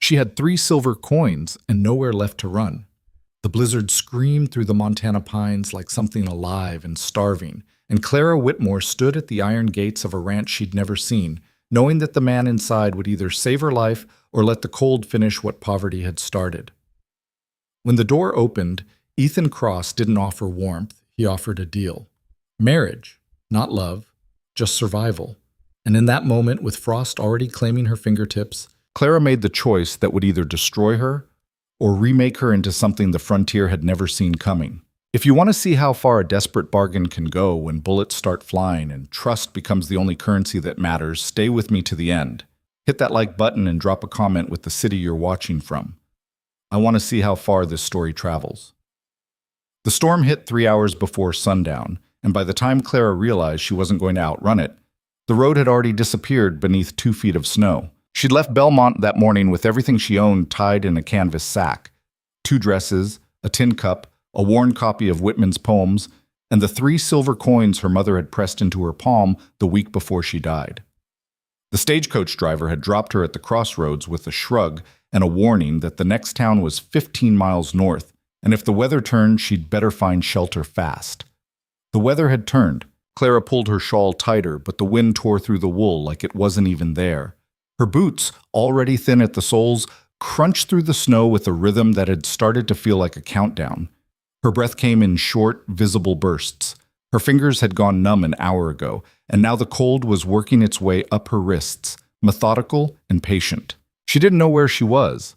She had 3 silver coins and nowhere left to run. The blizzard screamed through the Montana pines like something alive and starving, and Clara Whitmore stood at the iron gates of a ranch she'd never seen, knowing that the man inside would either save her life or let the cold finish what poverty had started. When the door opened, Ethan Cross didn't offer warmth, he offered a deal. Marriage, not love, just survival. And in that moment, with frost already claiming her fingertips, Clara made the choice that would either destroy her or remake her into something the frontier had never seen coming. If you want to see how far a desperate bargain can go when bullets start flying and trust becomes the only currency that matters, stay with me to the end. Hit that like button and drop a comment with the city you're watching from. I want to see how far this story travels. The storm hit 3 hours before sundown, and by the time Clara realized she wasn't going to outrun it, the road had already disappeared beneath 2 feet of snow. She'd left Belmont that morning with everything she owned tied in a canvas sack: 2 dresses, a tin cup, a worn copy of Whitman's poems, and the 3 silver coins her mother had pressed into her palm the week before she died. The stagecoach driver had dropped her at the crossroads with a shrug and a warning that the next town was 15 miles north, and if the weather turned, she'd better find shelter fast. The weather had turned. Clara pulled her shawl tighter, but the wind tore through the wool like it wasn't even there. Her boots, already thin at the soles, crunched through the snow with a rhythm that had started to feel like a countdown. Her breath came in short, visible bursts. Her fingers had gone numb an hour ago, and now the cold was working its way up her wrists, methodical and patient. She didn't know where she was.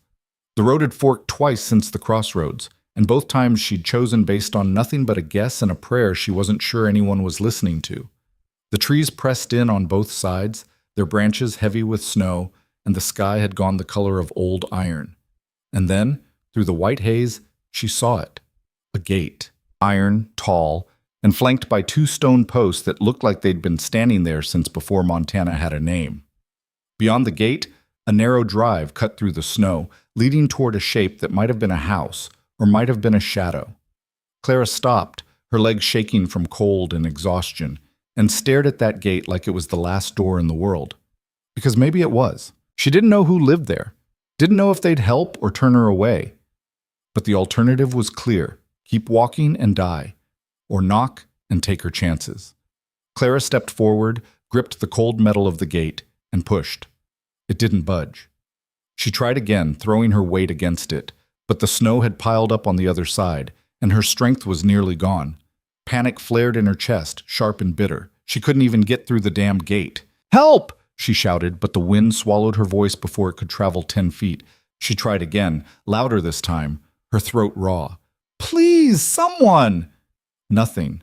The road had forked twice since the crossroads, and both times she'd chosen based on nothing but a guess and a prayer she wasn't sure anyone was listening to. The trees pressed in on both sides, their branches heavy with snow, and the sky had gone the color of old iron. And then, through the white haze, she saw it. A gate, iron, tall, and flanked by 2 stone posts that looked like they'd been standing there since before Montana had a name. Beyond the gate, a narrow drive cut through the snow, leading toward a shape that might have been a house, or might have been a shadow. Clara stopped, her legs shaking from cold and exhaustion, and stared at that gate like it was the last door in the world. Because maybe it was. She didn't know who lived there, didn't know if they'd help or turn her away. But the alternative was clear: keep walking and die, or knock and take her chances. Clara stepped forward, gripped the cold metal of the gate, and pushed. It didn't budge. She tried again, throwing her weight against it, but the snow had piled up on the other side, and her strength was nearly gone. Panic flared in her chest, sharp and bitter. She couldn't even get through the damned gate. "Help!" she shouted, but the wind swallowed her voice before it could travel 10 feet. She tried again, louder this time, her throat raw. "Please, someone!" Nothing.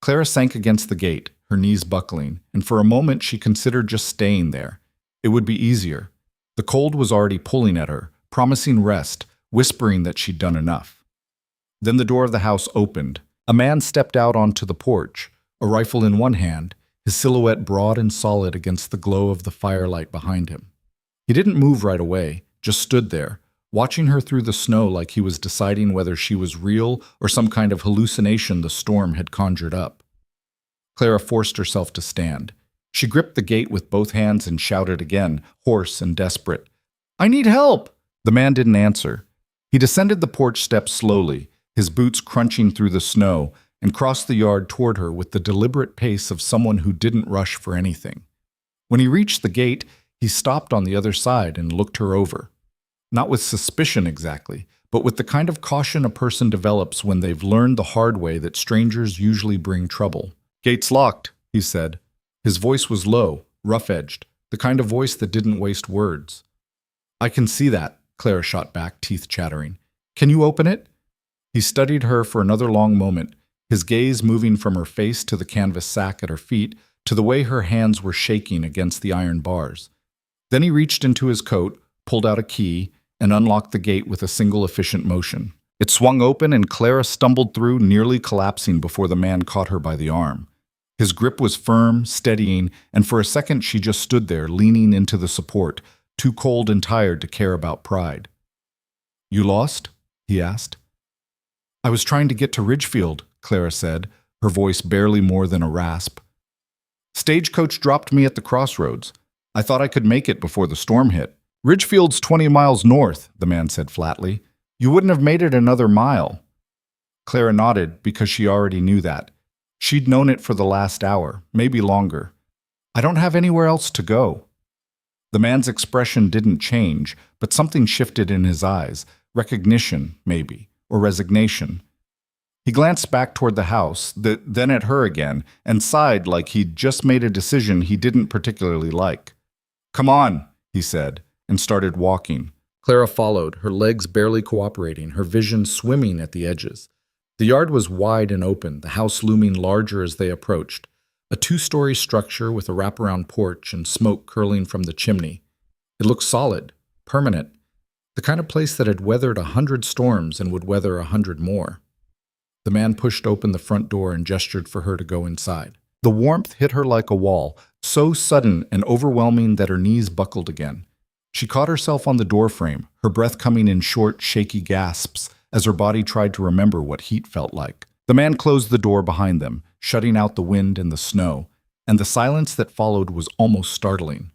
Clara sank against the gate, her knees buckling, and for a moment she considered just staying there. It would be easier. The cold was already pulling at her, promising rest, whispering that she'd done enough. Then the door of the house opened. A man stepped out onto the porch, a rifle in one hand, his silhouette broad and solid against the glow of the firelight behind him. He didn't move right away, just stood there, watching her through the snow like he was deciding whether she was real or some kind of hallucination the storm had conjured up. Clara forced herself to stand. She gripped the gate with both hands and shouted again, hoarse and desperate, "I need help!" The man didn't answer. He descended the porch steps slowly, his boots crunching through the snow, and crossed the yard toward her with the deliberate pace of someone who didn't rush for anything. When he reached the gate, he stopped on the other side and looked her over. Not with suspicion exactly, but with the kind of caution a person develops when they've learned the hard way that strangers usually bring trouble. "Gate's locked," he said. His voice was low, rough-edged, the kind of voice that didn't waste words. "I can see that," Clara shot back, teeth chattering. "Can you open it?" He studied her for another long moment, his gaze moving from her face to the canvas sack at her feet to the way her hands were shaking against the iron bars. Then he reached into his coat, pulled out a key, and unlocked the gate with a single efficient motion. It swung open and Clara stumbled through, nearly collapsing before the man caught her by the arm. His grip was firm, steadying, and for a second she just stood there, leaning into the support, too cold and tired to care about pride. "You lost?" he asked. "I was trying to get to Ridgefield," Clara said, her voice barely more than a rasp. "Stagecoach dropped me at the crossroads. I thought I could make it before the storm hit. Ridgefield's 20 miles north, the man said flatly. You wouldn't have made it another mile. Clara nodded because she already knew that. She'd known it for the last hour, maybe longer. I don't have anywhere else to go. The man's expression didn't change, but something shifted in his eyes, recognition, maybe, or resignation. He glanced back toward the house, then at her again, and sighed like he'd just made a decision he didn't particularly like. Come on, he said, and started walking. Clara followed, her legs barely cooperating, her vision swimming at the edges. The yard was wide and open, the house looming larger as they approached. A 2-story structure with a wraparound porch and smoke curling from the chimney. It looked solid, permanent, the kind of place that had weathered 100 storms and would weather 100 more. The man pushed open the front door and gestured for her to go inside. The warmth hit her like a wall, so sudden and overwhelming that her knees buckled again. She caught herself on the doorframe, her breath coming in short, shaky gasps as her body tried to remember what heat felt like. The man closed the door behind them, shutting out the wind and the snow, and the silence that followed was almost startling.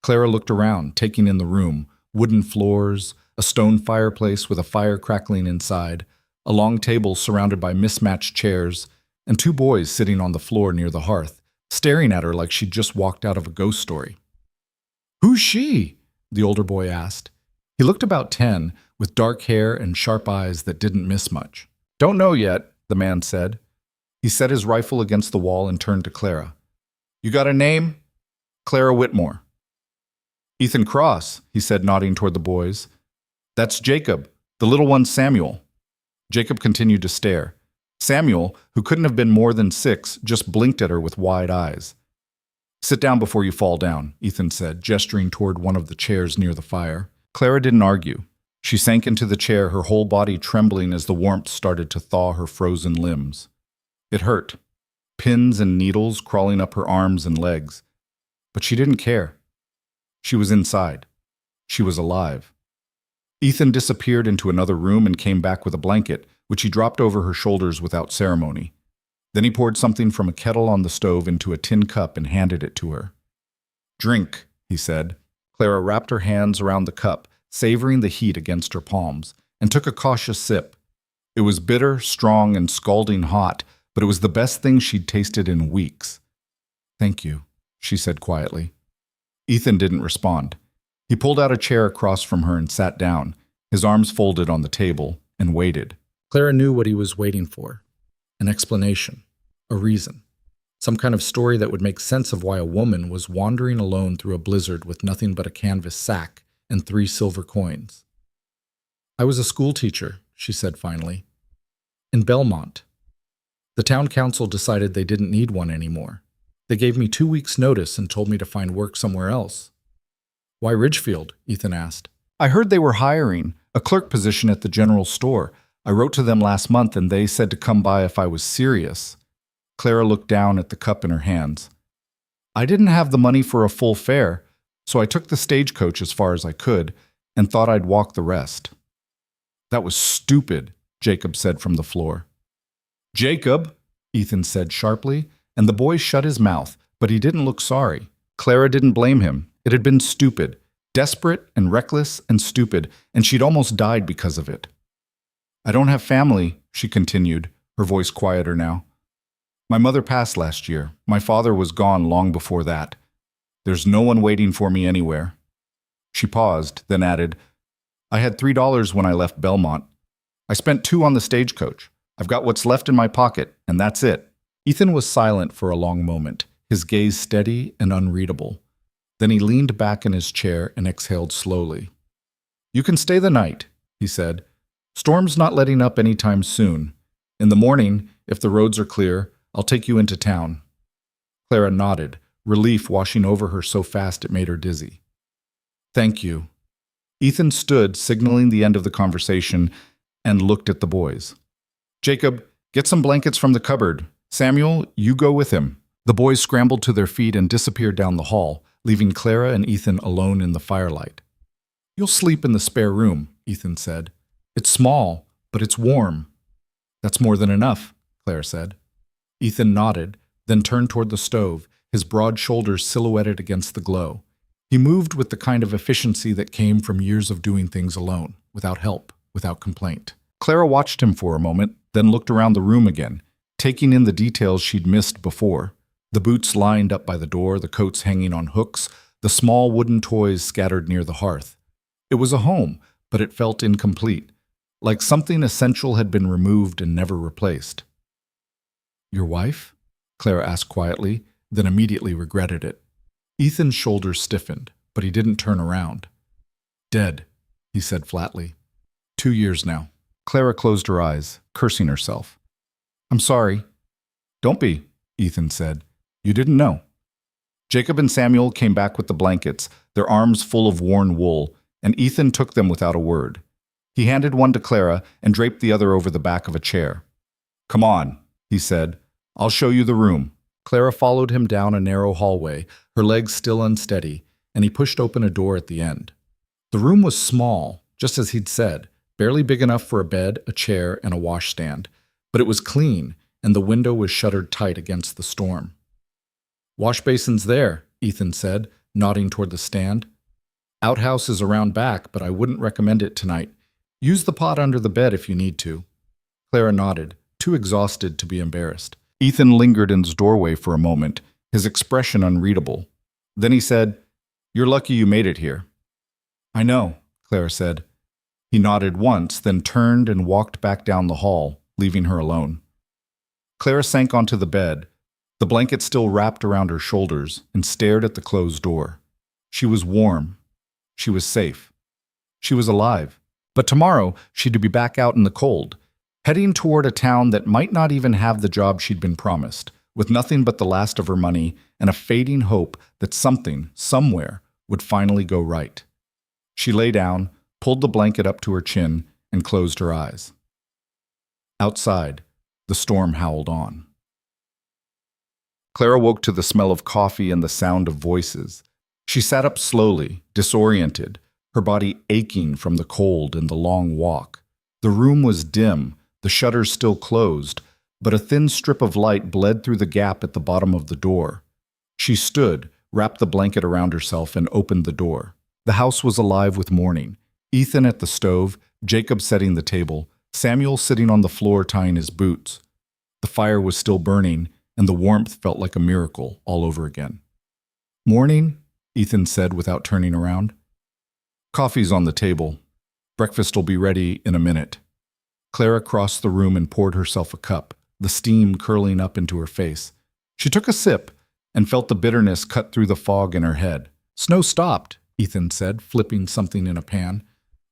Clara looked around, taking in the room, wooden floors, a stone fireplace with a fire crackling inside, a long table surrounded by mismatched chairs, and 2 boys sitting on the floor near the hearth, staring at her like she'd just walked out of a ghost story. "Who's she?" the older boy asked. He looked about 10, with dark hair and sharp eyes that didn't miss much. "Don't know yet," the man said. He set his rifle against the wall and turned to Clara. "You got a name?" "Clara Whitmore." "Ethan Cross," he said, nodding toward the boys. "That's Jacob. The little one's Samuel." Jacob continued to stare. Samuel, who couldn't have been more than 6, just blinked at her with wide eyes. "Sit down before you fall down," Ethan said, gesturing toward one of the chairs near the fire. Clara didn't argue. She sank into the chair, her whole body trembling as the warmth started to thaw her frozen limbs. It hurt. Pins and needles crawling up her arms and legs. But she didn't care. She was inside. She was alive. Ethan disappeared into another room and came back with a blanket, which he dropped over her shoulders without ceremony. Then he poured something from a kettle on the stove into a tin cup and handed it to her. "Drink," he said. Clara wrapped her hands around the cup, savoring the heat against her palms, and took a cautious sip. It was bitter, strong, and scalding hot, but it was the best thing she'd tasted in weeks. "Thank you," she said quietly. Ethan didn't respond. He pulled out a chair across from her and sat down, his arms folded on the table, and waited. Clara knew what he was waiting for. An explanation. A reason. Some kind of story that would make sense of why a woman was wandering alone through a blizzard with nothing but a canvas sack and 3 silver coins. "I was a school teacher," she said finally. "In Belmont. The town council decided they didn't need one anymore. They gave me 2 weeks' notice and told me to find work somewhere else." "Why Ridgefield?" Ethan asked. "I heard they were hiring a clerk position at the general store. I wrote to them last month and they said to come by if I was serious." Clara looked down at the cup in her hands. "I didn't have the money for a full fare, so I took the stagecoach as far as I could and thought I'd walk the rest." "That was stupid," Jacob said from the floor. "Jacob," Ethan said sharply, and the boy shut his mouth, but he didn't look sorry. Clara didn't blame him. It had been stupid, desperate and reckless and stupid, and she'd almost died because of it. "I don't have family," she continued, her voice quieter now. "My mother passed last year. My father was gone long before that. There's no one waiting for me anywhere." She paused, then added, "I had $3 when I left Belmont. I spent 2 on the stagecoach. I've got what's left in my pocket, and that's it." Ethan was silent for a long moment, his gaze steady and unreadable. Then he leaned back in his chair and exhaled slowly. "You can stay the night," he said. "Storm's not letting up anytime soon. In the morning, if the roads are clear, I'll take you into town." Clara nodded, relief washing over her so fast it made her dizzy. "Thank you." Ethan stood, signaling the end of the conversation, and looked at the boys. "Jacob, get some blankets from the cupboard. Samuel, you go with him." The boys scrambled to their feet and disappeared down the hall, leaving Clara and Ethan alone in the firelight. "You'll sleep in the spare room," Ethan said. "It's small, but it's warm." "That's more than enough," Clara said. Ethan nodded, then turned toward the stove, his broad shoulders silhouetted against the glow. He moved with the kind of efficiency that came from years of doing things alone, without help, without complaint. Clara watched him for a moment, then looked around the room again, taking in the details she'd missed before. The boots lined up by the door, the coats hanging on hooks, the small wooden toys scattered near the hearth. It was a home, but it felt incomplete, like something essential had been removed and never replaced. "Your wife?" Clara asked quietly, then immediately regretted it. Ethan's shoulders stiffened, but he didn't turn around. "Dead," he said flatly. 2 years now. Clara closed her eyes, cursing herself. "I'm sorry." "Don't be," Ethan said. "You didn't know." Jacob and Samuel came back with the blankets, their arms full of worn wool, and Ethan took them without a word. He handed one to Clara and draped the other over the back of a chair. "Come on," he said. "I'll show you the room." Clara followed him down a narrow hallway, her legs still unsteady, and he pushed open a door at the end. The room was small, just as he'd said, barely big enough for a bed, a chair, and a washstand, but it was clean, and the window was shuttered tight against the storm. "Wash basin's there," Ethan said, nodding toward the stand. "Outhouse is around back, but I wouldn't recommend it tonight. Use the pot under the bed if you need to." Clara nodded, too exhausted to be embarrassed. Ethan lingered in his doorway for a moment, his expression unreadable. Then he said, "You're lucky you made it here." "I know," Clara said. He nodded once, then turned and walked back down the hall, leaving her alone. Clara sank onto the bed, the blanket still wrapped around her shoulders, and stared at the closed door. She was warm. She was safe. She was alive. But tomorrow she'd be back out in the cold, heading toward a town that might not even have the job she'd been promised, with nothing but the last of her money and a fading hope that something, somewhere, would finally go right. She lay down, pulled the blanket up to her chin, and closed her eyes. Outside, the storm howled on. Clara woke to the smell of coffee and the sound of voices. She sat up slowly, disoriented, her body aching from the cold and the long walk. The room was dim, the shutters still closed, but a thin strip of light bled through the gap at the bottom of the door. She stood, wrapped the blanket around herself, and opened the door. The house was alive with morning. Ethan at the stove, Jacob setting the table, Samuel sitting on the floor tying his boots. The fire was still burning, and the warmth felt like a miracle all over again. "Morning," Ethan said without turning around. "Coffee's on the table. Breakfast'll be ready in a minute." Clara crossed the room and poured herself a cup, the steam curling up into her face. She took a sip and felt the bitterness cut through the fog in her head. "Snow stopped," Ethan said, flipping something in a pan.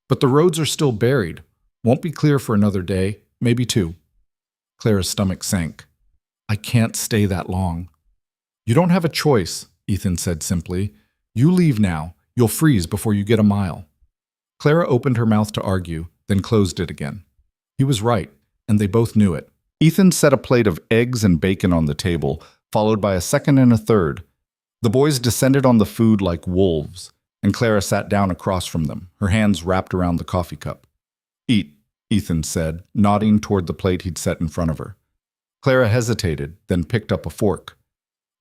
"But the roads are still buried. Won't be clear for another day, maybe 2. Clara's stomach sank. "I can't stay that long." "You don't have a choice," Ethan said simply. "You leave now. You'll freeze before you get a mile." Clara opened her mouth to argue, then closed it again. He was right, and they both knew it. Ethan set a plate of eggs and bacon on the table, followed by a second and a third. The boys descended on the food like wolves, and Clara sat down across from them, her hands wrapped around the coffee cup. "Eat," Ethan said, nodding toward the plate he'd set in front of her. Clara hesitated, then picked up a fork.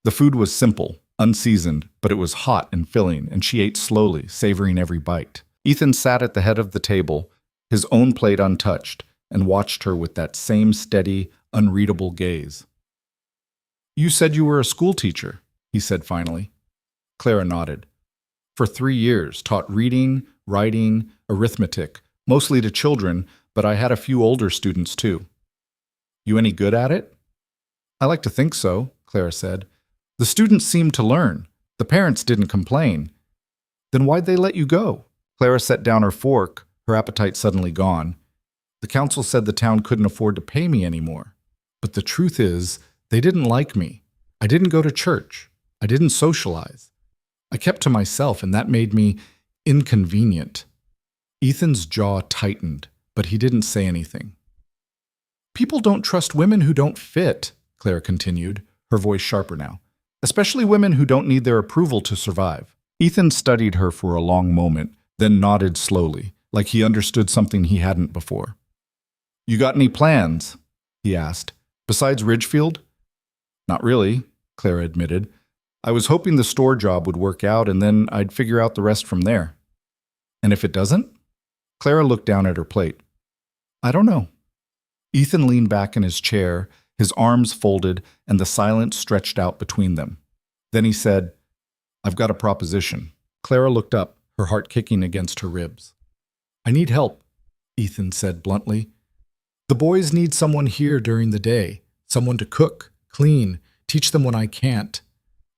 The food was simple, unseasoned, but it was hot and filling, and she ate slowly, savoring every bite. Ethan sat at the head of the table, his own plate untouched, and watched her with that same steady, unreadable gaze. "You said you were a school teacher," he said finally. Clara nodded. "For 3 years, taught reading, writing, arithmetic, mostly to children, but I had a few older students too." "You any good at it?" "I like to think so," Clara said. "The students seemed to learn. The parents didn't complain." "Then why'd they let you go?" Clara set down her fork, her appetite suddenly gone. "The council said the town couldn't afford to pay me anymore. But the truth is, they didn't like me. I didn't go to church. I didn't socialize. I kept to myself, and that made me inconvenient." Ethan's jaw tightened, but he didn't say anything. "People don't trust women who don't fit," Clara continued, her voice sharper now. "Especially women who don't need their approval to survive." Ethan studied her for a long moment, then nodded slowly, like he understood something he hadn't before. "You got any plans?" he asked. "Besides Ridgefield?" "Not really," Clara admitted. I was hoping the store job would work out and then I'd figure out the rest from there. And if it doesn't? Clara looked down at her plate. I don't know. Ethan leaned back in his chair, his arms folded, and the silence stretched out between them. Then he said, I've got a proposition. Clara looked up, her heart kicking against her ribs. I need help, Ethan said bluntly. The boys need someone here during the day, someone to cook, clean, teach them when I can't,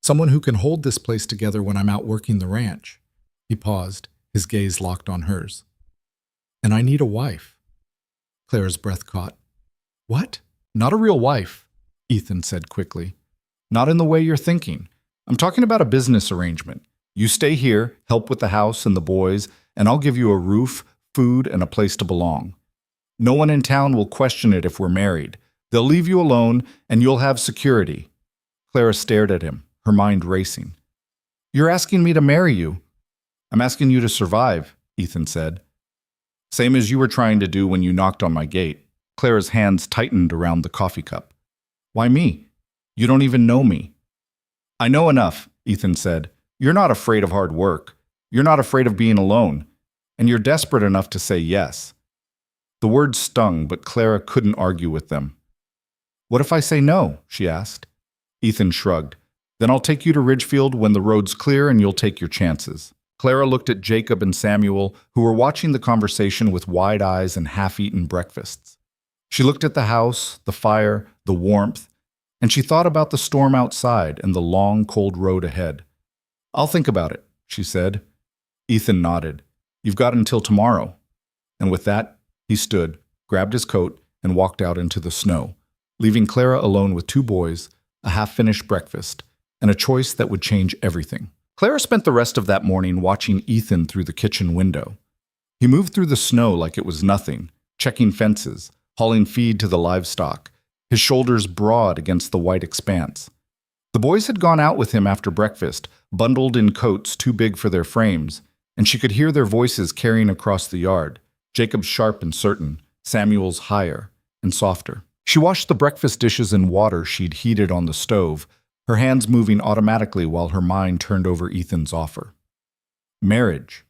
someone who can hold this place together when I'm out working the ranch. He paused, his gaze locked on hers. And I need a wife. Clara's breath caught. What? Not a real wife, Ethan said quickly. Not in the way you're thinking. I'm talking about a business arrangement. You stay here, help with the house and the boys, and I'll give you a roof, food, and a place to belong. No one in town will question it if we're married. They'll leave you alone, and you'll have security. Clara stared at him, her mind racing. You're asking me to marry you. I'm asking you to survive, Ethan said. Same as you were trying to do when you knocked on my gate. Clara's hands tightened around the coffee cup. Why me? You don't even know me. I know enough, Ethan said. You're not afraid of hard work. You're not afraid of being alone. And you're desperate enough to say yes. The words stung, but Clara couldn't argue with them. What if I say no? She asked. Ethan shrugged. Then I'll take you to Ridgefield when the road's clear and you'll take your chances. Clara looked at Jacob and Samuel, who were watching the conversation with wide eyes and half-eaten breakfasts. She looked at the house, the fire, the warmth, and she thought about the storm outside and the long, cold road ahead. I'll think about it, she said. Ethan nodded. You've got until tomorrow. And with that, he stood, grabbed his coat, and walked out into the snow, leaving Clara alone with two boys, a half-finished breakfast, and a choice that would change everything. Clara spent the rest of that morning watching Ethan through the kitchen window. He moved through the snow like it was nothing, checking fences, hauling feed to the livestock, his shoulders broad against the white expanse. The boys had gone out with him after breakfast, bundled in coats too big for their frames, and she could hear their voices carrying across the yard, Jacob's sharp and certain, Samuel's higher and softer. She washed the breakfast dishes in water she'd heated on the stove, her hands moving automatically while her mind turned over Ethan's offer. Marriage.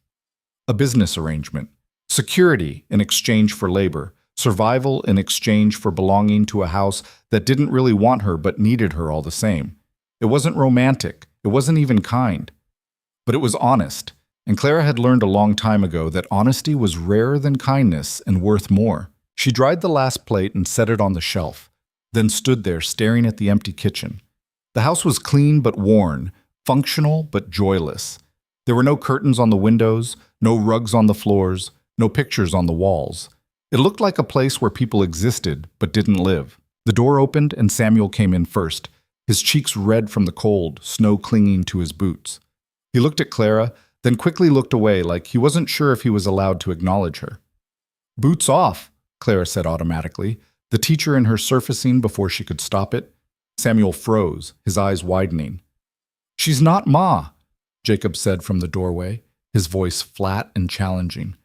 A business arrangement. Security in exchange for labor. Survival in exchange for belonging to a house that didn't really want her but needed her all the same. It wasn't romantic. It wasn't even kind. But it was honest, and Clara had learned a long time ago that honesty was rarer than kindness and worth more. She dried the last plate and set it on the shelf, then stood there staring at the empty kitchen. The house was clean but worn, functional but joyless. There were no curtains on the windows, no rugs on the floors, no pictures on the walls. It looked like a place where people existed but didn't live. The door opened and Samuel came in first, his cheeks red from the cold, snow clinging to his boots. He looked at Clara, then quickly looked away like he wasn't sure if he was allowed to acknowledge her. Boots off, Clara said automatically, the teacher in her surfacing before she could stop it. Samuel froze, his eyes widening. She's not Ma, Jacob said from the doorway, his voice flat and challenging.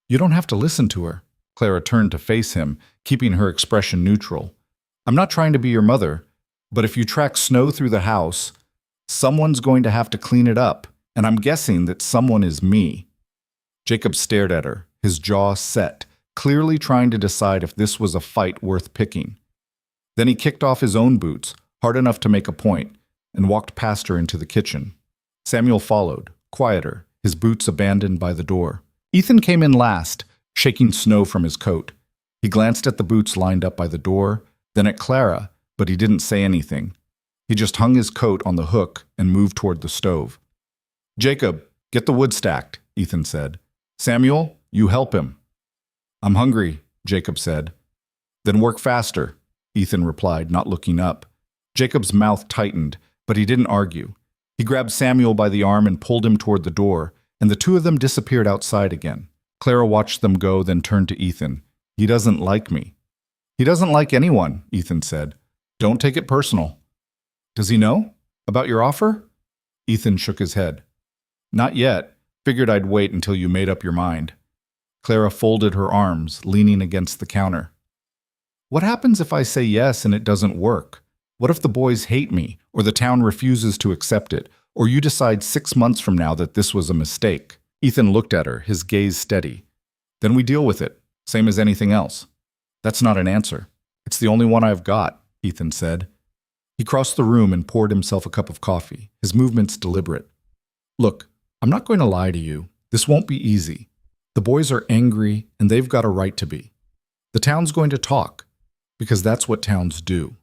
You don't have to listen to her. Clara turned to face him, keeping her expression neutral. I'm not trying to be your mother, but if you track snow through the house, someone's going to have to clean it up, and I'm guessing that someone is me. Jacob stared at her, his jaw set, clearly trying to decide if this was a fight worth picking. Then he kicked off his own boots, hard enough to make a point, and walked past her into the kitchen. Samuel followed, quieter, his boots abandoned by the door. Ethan came in last, shaking snow from his coat. He glanced at the boots lined up by the door, then at Clara, but he didn't say anything. He just hung his coat on the hook and moved toward the stove. Jacob, get the wood stacked, Ethan said. Samuel, you help him. I'm hungry, Jacob said. Then work faster, Ethan replied, not looking up. Jacob's mouth tightened, but he didn't argue. He grabbed Samuel by the arm and pulled him toward the door, and the two of them disappeared outside again. Clara watched them go, then turned to Ethan. He doesn't like me. He doesn't like anyone, Ethan said. Don't take it personal. Does he know? About your offer? Ethan shook his head. Not yet. Figured I'd wait until you made up your mind. Clara folded her arms, leaning against the counter. What happens if I say yes and it doesn't work? What if the boys hate me, or the town refuses to accept it, or you decide 6 months from now that this was a mistake? Ethan looked at her, his gaze steady. Then we deal with it, same as anything else. That's not an answer. It's the only one I've got, Ethan said. He crossed the room and poured himself a cup of coffee, his movements deliberate. Look, I'm not going to lie to you. This won't be easy. The boys are angry, and they've got a right to be. The town's going to talk, because that's what towns do.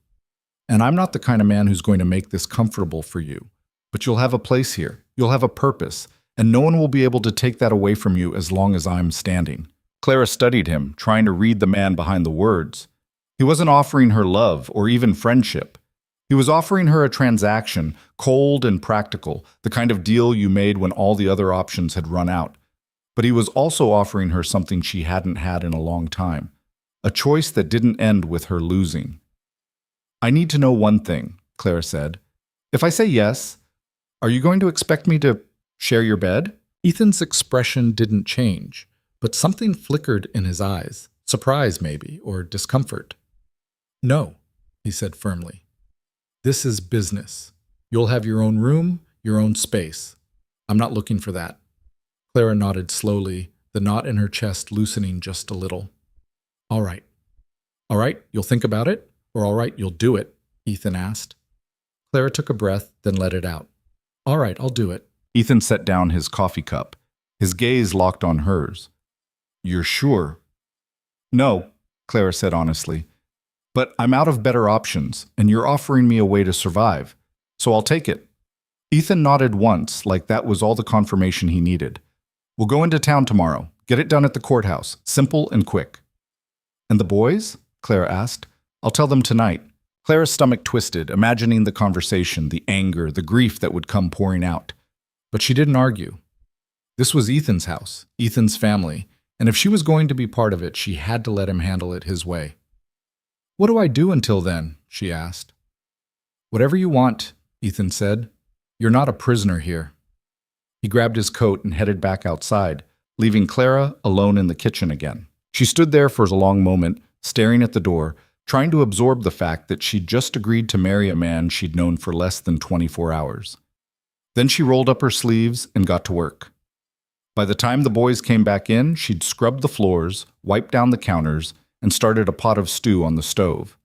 And I'm not the kind of man who's going to make this comfortable for you. But you'll have a place here. You'll have a purpose, and no one will be able to take that away from you as long as I'm standing. Clara studied him, trying to read the man behind the words. He wasn't offering her love or even friendship. He was offering her a transaction, cold and practical, the kind of deal you made when all the other options had run out. But he was also offering her something she hadn't had in a long time, a choice that didn't end with her losing. I need to know one thing, Clara said. If I say yes, are you going to expect me to share your bed? Ethan's expression didn't change, but something flickered in his eyes, surprise maybe, or discomfort. No, he said firmly. This is business. You'll have your own room, your own space. I'm not looking for that. Clara nodded slowly, the knot in her chest loosening just a little. All right. All right, you'll think about it? Or all right, you'll do it? Ethan asked. Clara took a breath, then let it out. All right, I'll do it. Ethan set down his coffee cup. His gaze locked on hers. You're sure? No, Clara said honestly. But I'm out of better options, and you're offering me a way to survive. So I'll take it. Ethan nodded once, like that was all the confirmation he needed. We'll go into town tomorrow. Get it done at the courthouse. Simple and quick. And the boys? Clara asked. I'll tell them tonight. Clara's stomach twisted, imagining the conversation, the anger, the grief that would come pouring out. But she didn't argue. This was Ethan's house, Ethan's family, and if she was going to be part of it, she had to let him handle it his way. What do I do until then? She asked. Whatever you want, Ethan said. You're not a prisoner here. He grabbed his coat and headed back outside, leaving Clara alone in the kitchen again. She stood there for a long moment, staring at the door, trying to absorb the fact that she'd just agreed to marry a man she'd known for less than 24 hours. Then she rolled up her sleeves and got to work. By the time the boys came back in, she'd scrubbed the floors, wiped down the counters, and started a pot of stew on the stove.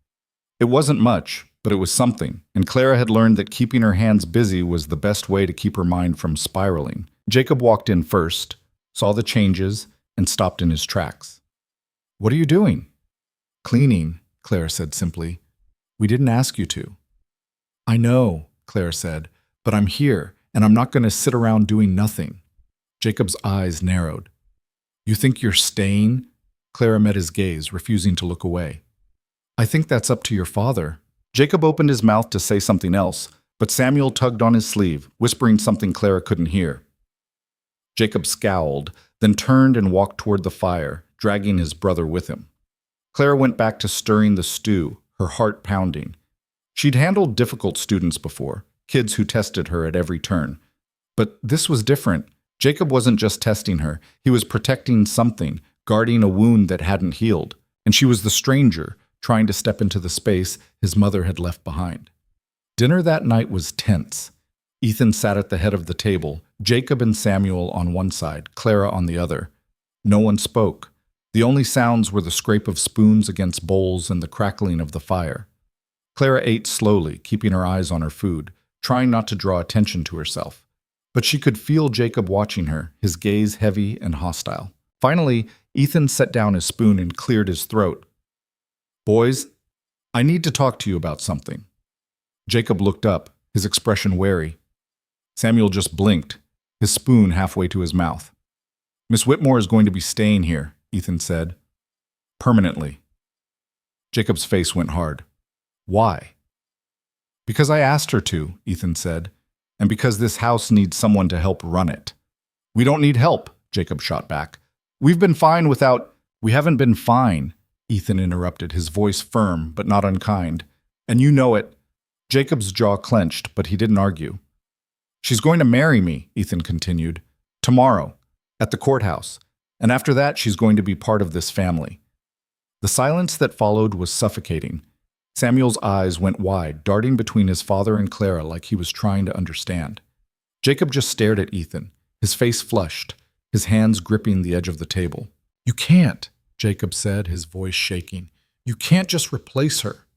It wasn't much, but it was something, and Clara had learned that keeping her hands busy was the best way to keep her mind from spiraling. Jacob walked in first, saw the changes, and stopped in his tracks. What are you doing? Cleaning, Clara said simply. We didn't ask you to. I know, Clara said, but I'm here, and I'm not going to sit around doing nothing. Jacob's eyes narrowed. You think you're staying? Clara met his gaze, refusing to look away. I think that's up to your father. Jacob opened his mouth to say something else, but Samuel tugged on his sleeve, whispering something Clara couldn't hear. Jacob scowled, then turned and walked toward the fire, dragging his brother with him. Clara went back to stirring the stew, her heart pounding. She'd handled difficult students before, kids who tested her at every turn. But this was different. Jacob wasn't just testing her, he was protecting something, guarding a wound that hadn't healed, and she was the stranger, trying to step into the space his mother had left behind. Dinner that night was tense. Ethan sat at the head of the table, Jacob and Samuel on one side, Clara on the other. No one spoke. The only sounds were the scrape of spoons against bowls and the crackling of the fire. Clara ate slowly, keeping her eyes on her food, trying not to draw attention to herself. But she could feel Jacob watching her, his gaze heavy and hostile. Finally, Ethan set down his spoon and cleared his throat. Boys, I need to talk to you about something. Jacob looked up, his expression wary. Samuel just blinked, his spoon halfway to his mouth. Miss Whitmore is going to be staying here, Ethan said. Permanently. Jacob's face went hard. Why? Because I asked her to, Ethan said, and because this house needs someone to help run it. We don't need help, Jacob shot back. We've been fine without— We haven't been fine, Ethan interrupted, his voice firm but not unkind. And you know it. Jacob's jaw clenched, but he didn't argue. She's going to marry me, Ethan continued. Tomorrow, at the courthouse. And after that, she's going to be part of this family. The silence that followed was suffocating. Samuel's eyes went wide, darting between his father and Clara like he was trying to understand. Jacob just stared at Ethan, his face flushed, his hands gripping the edge of the table. "You can't," Jacob said, his voice shaking. "You can't just replace her."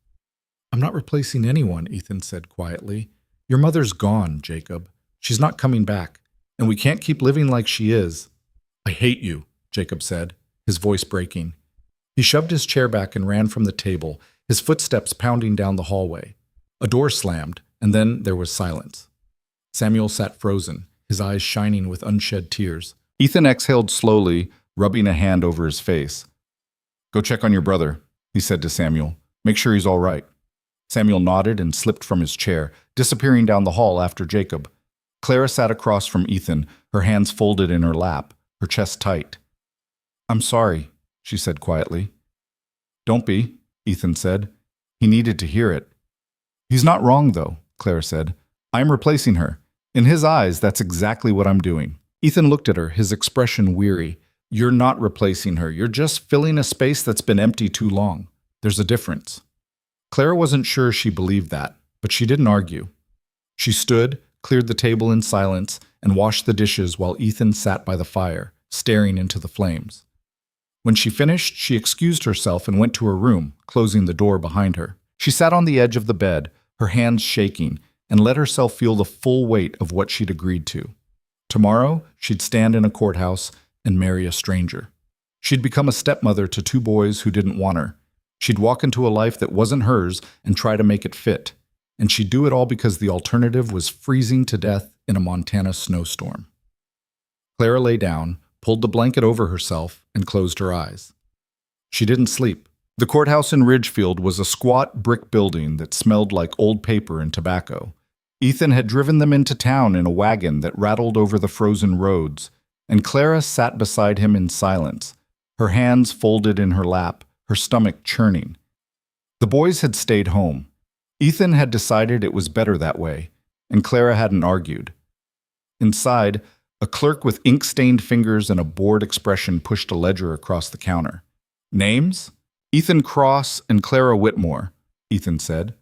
"I'm not replacing anyone," Ethan said quietly. "Your mother's gone, Jacob. She's not coming back, and we can't keep living like she is." "I hate you," Jacob said, his voice breaking. He shoved his chair back and ran from the table, his footsteps pounding down the hallway. A door slammed, and then there was silence. Samuel sat frozen, his eyes shining with unshed tears. Ethan exhaled slowly, rubbing a hand over his face. "Go check on your brother," he said to Samuel. "Make sure he's all right." Samuel nodded and slipped from his chair, disappearing down the hall after Jacob. Clara sat across from Ethan, her hands folded in her lap, her chest tight. "I'm sorry," she said quietly. "Don't be," Ethan said. He needed to hear it. "He's not wrong, though," Clara said. "I'm replacing her. In his eyes, that's exactly what I'm doing." Ethan looked at her, his expression weary. "You're not replacing her. You're just filling a space that's been empty too long. There's a difference." Clara wasn't sure she believed that, but she didn't argue. She stood, cleared the table in silence, and washed the dishes while Ethan sat by the fire, staring into the flames. When she finished, she excused herself and went to her room, closing the door behind her. She sat on the edge of the bed, her hands shaking, and let herself feel the full weight of what she'd agreed to. Tomorrow, she'd stand in a courthouse and marry a stranger. She'd become a stepmother to 2 boys who didn't want her. She'd walk into a life that wasn't hers and try to make it fit. And she'd do it all because the alternative was freezing to death in a Montana snowstorm. Clara lay down, pulled the blanket over herself, and closed her eyes. She didn't sleep. The courthouse in Ridgefield was a squat brick building that smelled like old paper and tobacco. Ethan had driven them into town in a wagon that rattled over the frozen roads, and Clara sat beside him in silence, her hands folded in her lap, her stomach churning. The boys had stayed home. Ethan had decided it was better that way, and Clara hadn't argued. Inside, a clerk with ink-stained fingers and a bored expression pushed a ledger across the counter. "Names? Ethan Cross and Clara Whitmore," Ethan said.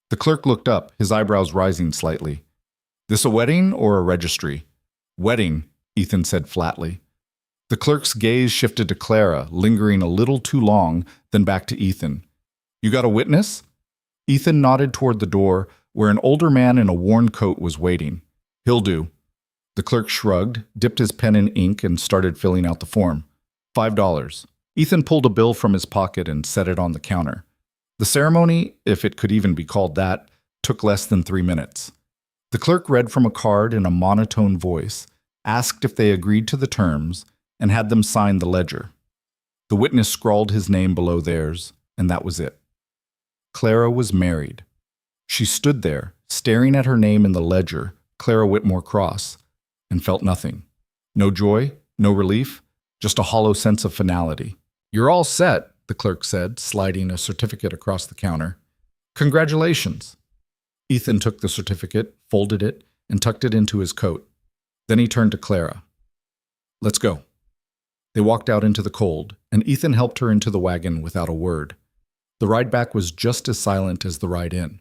The clerk looked up, his eyebrows rising slightly. "This a wedding or a registry?" "Wedding," Ethan said flatly. The clerk's gaze shifted to Clara, lingering a little too long, then back to Ethan. "You got a witness?" Ethan nodded toward the door, where an older man in a worn coat was waiting. "He'll do." The clerk shrugged, dipped his pen in ink, and started filling out the form. $5. Ethan pulled a bill from his pocket and set it on the counter. The ceremony, if it could even be called that, took less than 3 minutes. The clerk read from a card in a monotone voice, asked if they agreed to the terms, and had them sign the ledger. The witness scrawled his name below theirs, and that was it. Clara was married. She stood there, staring at her name in the ledger, Clara Whitmore Cross, and felt nothing. No joy, no relief, just a hollow sense of finality. "You're all set," the clerk said, sliding a certificate across the counter. "Congratulations." Ethan took the certificate, folded it, and tucked it into his coat. Then he turned to Clara. "Let's go." They walked out into the cold, and Ethan helped her into the wagon without a word. The ride back was just as silent as the ride in.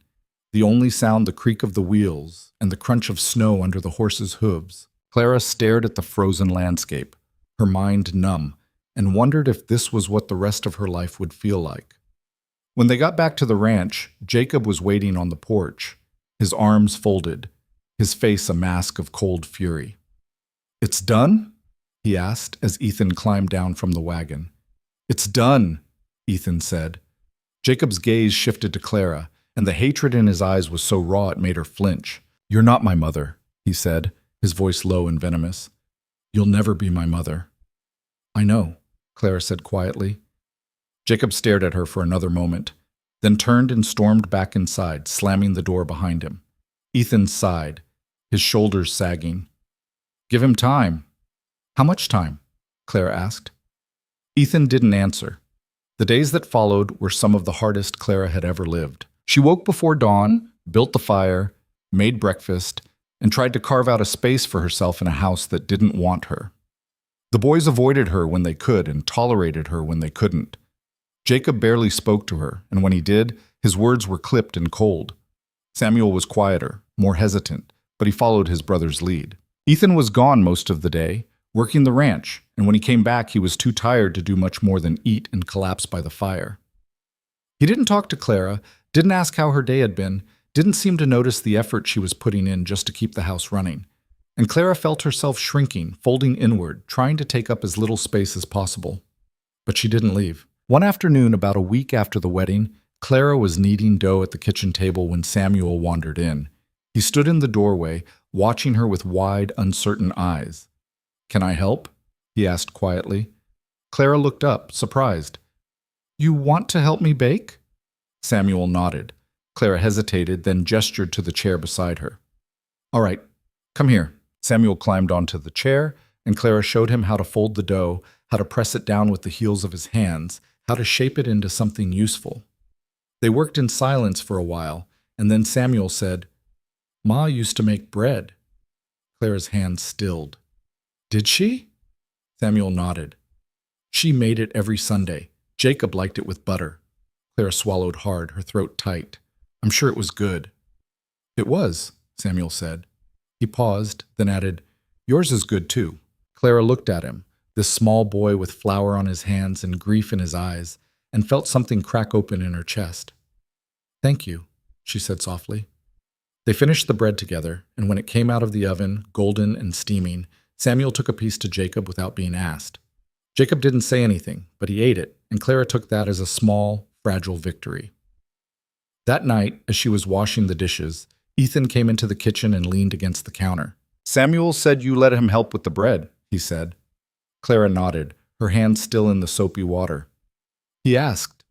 The only sound the creak of the wheels and the crunch of snow under the horses' hooves. Clara stared at the frozen landscape, her mind numb, and wondered if this was what the rest of her life would feel like. When they got back to the ranch, Jacob was waiting on the porch, his arms folded, his face a mask of cold fury. "It's done?" he asked as Ethan climbed down from the wagon. "It's done," Ethan said. Jacob's gaze shifted to Clara, and the hatred in his eyes was so raw it made her flinch. "You're not my mother," he said, his voice low and venomous. "You'll never be my mother." "I know," Clara said quietly. Jacob stared at her for another moment, then turned and stormed back inside, slamming the door behind him. Ethan sighed, his shoulders sagging. "Give him time." "How much time?" Clara asked. Ethan didn't answer. The days that followed were some of the hardest Clara had ever lived. She woke before dawn, built the fire, made breakfast, and tried to carve out a space for herself in a house that didn't want her. The boys avoided her when they could and tolerated her when they couldn't. Jacob barely spoke to her, and when he did, His words were clipped and cold. Samuel was quieter, more hesitant, but he followed his brother's lead. Ethan was gone most of the day, working the ranch, and when he came back he was too tired to do much more than eat and collapse by the fire. He didn't talk to Clara, didn't ask how her day had been, didn't seem to notice the effort she was putting in just to keep the house running. And Clara felt herself shrinking, folding inward, trying to take up as little space as possible. But she didn't leave. One afternoon, about a week after the wedding, Clara was kneading dough at the kitchen table when Samuel wandered in. He stood in the doorway, watching her with wide, uncertain eyes. "Can I help?" he asked quietly. Clara looked up, surprised. "You want to help me bake?" Samuel nodded. Clara hesitated, then gestured to the chair beside her. "All right, come here." Samuel climbed onto the chair, and Clara showed him how to fold the dough, how to press it down with the heels of his hands, how to shape it into something useful. They worked in silence for a while, and then Samuel said, "Ma used to make bread." Clara's hands stilled. "Did she?" Samuel nodded. "She made it every Sunday. Jacob liked it with butter." Clara swallowed hard, her throat tight. "I'm sure it was good." "It was," Samuel said. He paused, then added, "Yours is good too." Clara looked at him, this small boy with flour on his hands and grief in his eyes, and felt something crack open in her chest. "Thank you," she said softly. They finished the bread together, and when it came out of the oven, golden and steaming, Samuel took a piece to Jacob without being asked. Jacob didn't say anything, but he ate it, and Clara took that as a small, fragile victory. That night, as she was washing the dishes, Ethan came into the kitchen and leaned against the counter. "Samuel said you let him help with the bread," he said. Clara nodded, her hand still in the soapy water. "He asked."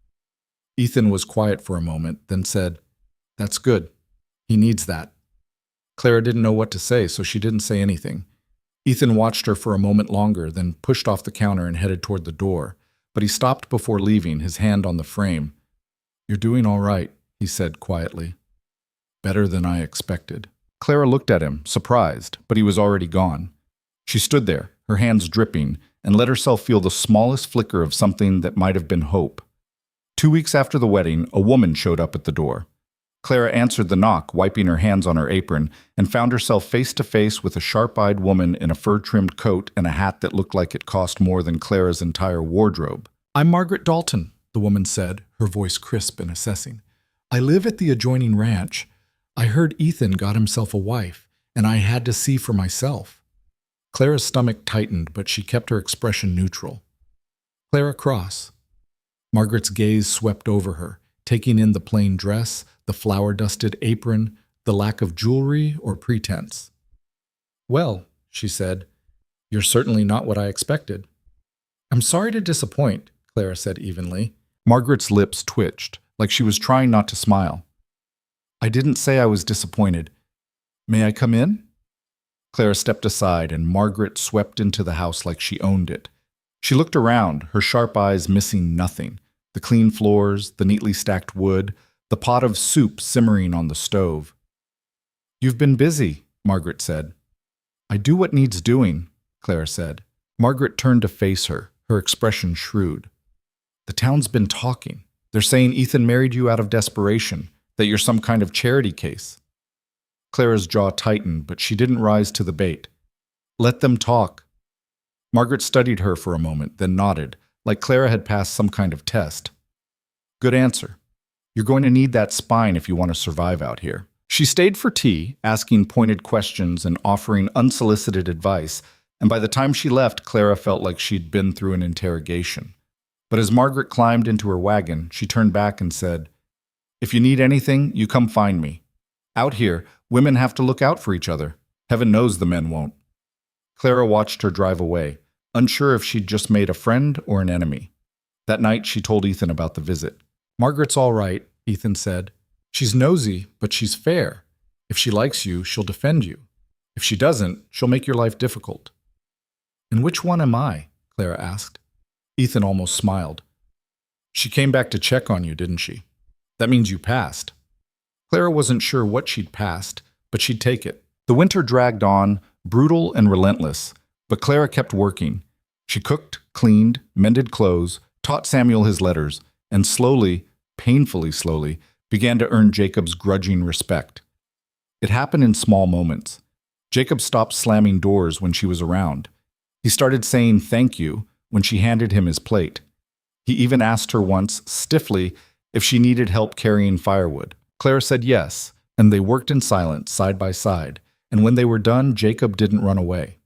Ethan was quiet for a moment, then said, "That's good. He needs that." Clara didn't know what to say, so she didn't say anything. Ethan watched her for a moment longer, then pushed off the counter and headed toward the door, but he stopped before leaving, his hand on the frame. "You're doing all right," he said quietly. "Better than I expected." Clara looked at him, surprised, but he was already gone. She stood there, her hands dripping, and let herself feel the smallest flicker of something that might have been hope. 2 weeks after the wedding, a woman showed up at the door. Clara answered the knock, wiping her hands on her apron, and found herself face to face with a sharp-eyed woman in a fur-trimmed coat and a hat that looked like it cost more than Clara's entire wardrobe. "I'm Margaret Dalton," the woman said, her voice crisp and assessing. "I live at the adjoining ranch. I heard Ethan got himself a wife, and I had to see for myself." Clara's stomach tightened, but she kept her expression neutral. "Clara Cross." Margaret's gaze swept over her, taking in the plain dress, the flour-dusted apron, the lack of jewelry or pretense. "Well," she said, "you're certainly not what I expected." "I'm sorry to disappoint," Clara said evenly. Margaret's lips twitched, like she was trying not to smile. "I didn't say I was disappointed. May I come in?" Clara stepped aside, and Margaret swept into the house like she owned it. She looked around, her sharp eyes missing nothing. The clean floors, the neatly stacked wood, the pot of soup simmering on the stove. "You've been busy," Margaret said. "I do what needs doing," Clara said. Margaret turned to face her, her expression shrewd. "The town's been talking. They're saying Ethan married you out of desperation, that you're some kind of charity case." Clara's jaw tightened, but she didn't rise to the bait. "Let them talk." Margaret studied her for a moment, then nodded, like Clara had passed some kind of test. "Good answer. You're going to need that spine if you want to survive out here." She stayed for tea, asking pointed questions and offering unsolicited advice, and by the time she left, Clara felt like she'd been through an interrogation. But as Margaret climbed into her wagon, she turned back and said, "If you need anything, you come find me. Out here, women have to look out for each other. Heaven knows the men won't." Clara watched her drive away, unsure if she'd just made a friend or an enemy. That night, she told Ethan about the visit. "Margaret's all right," Ethan said. "She's nosy, but she's fair. If she likes you, she'll defend you. If she doesn't, she'll make your life difficult." "And which one am I?" Clara asked. Ethan almost smiled. "She came back to check on you, didn't she? That means you passed." Clara wasn't sure what she'd passed, but she'd take it. The winter dragged on, brutal and relentless, but Clara kept working. She cooked, cleaned, mended clothes, taught Samuel his letters, and slowly, painfully slowly, began to earn Jacob's grudging respect. It happened in small moments. Jacob stopped slamming doors when she was around. He started saying thank you when she handed him his plate. He even asked her once, stiffly, if she needed help carrying firewood. Clara said yes, and they worked in silence, side by side, and when they were done, Jacob didn't run away.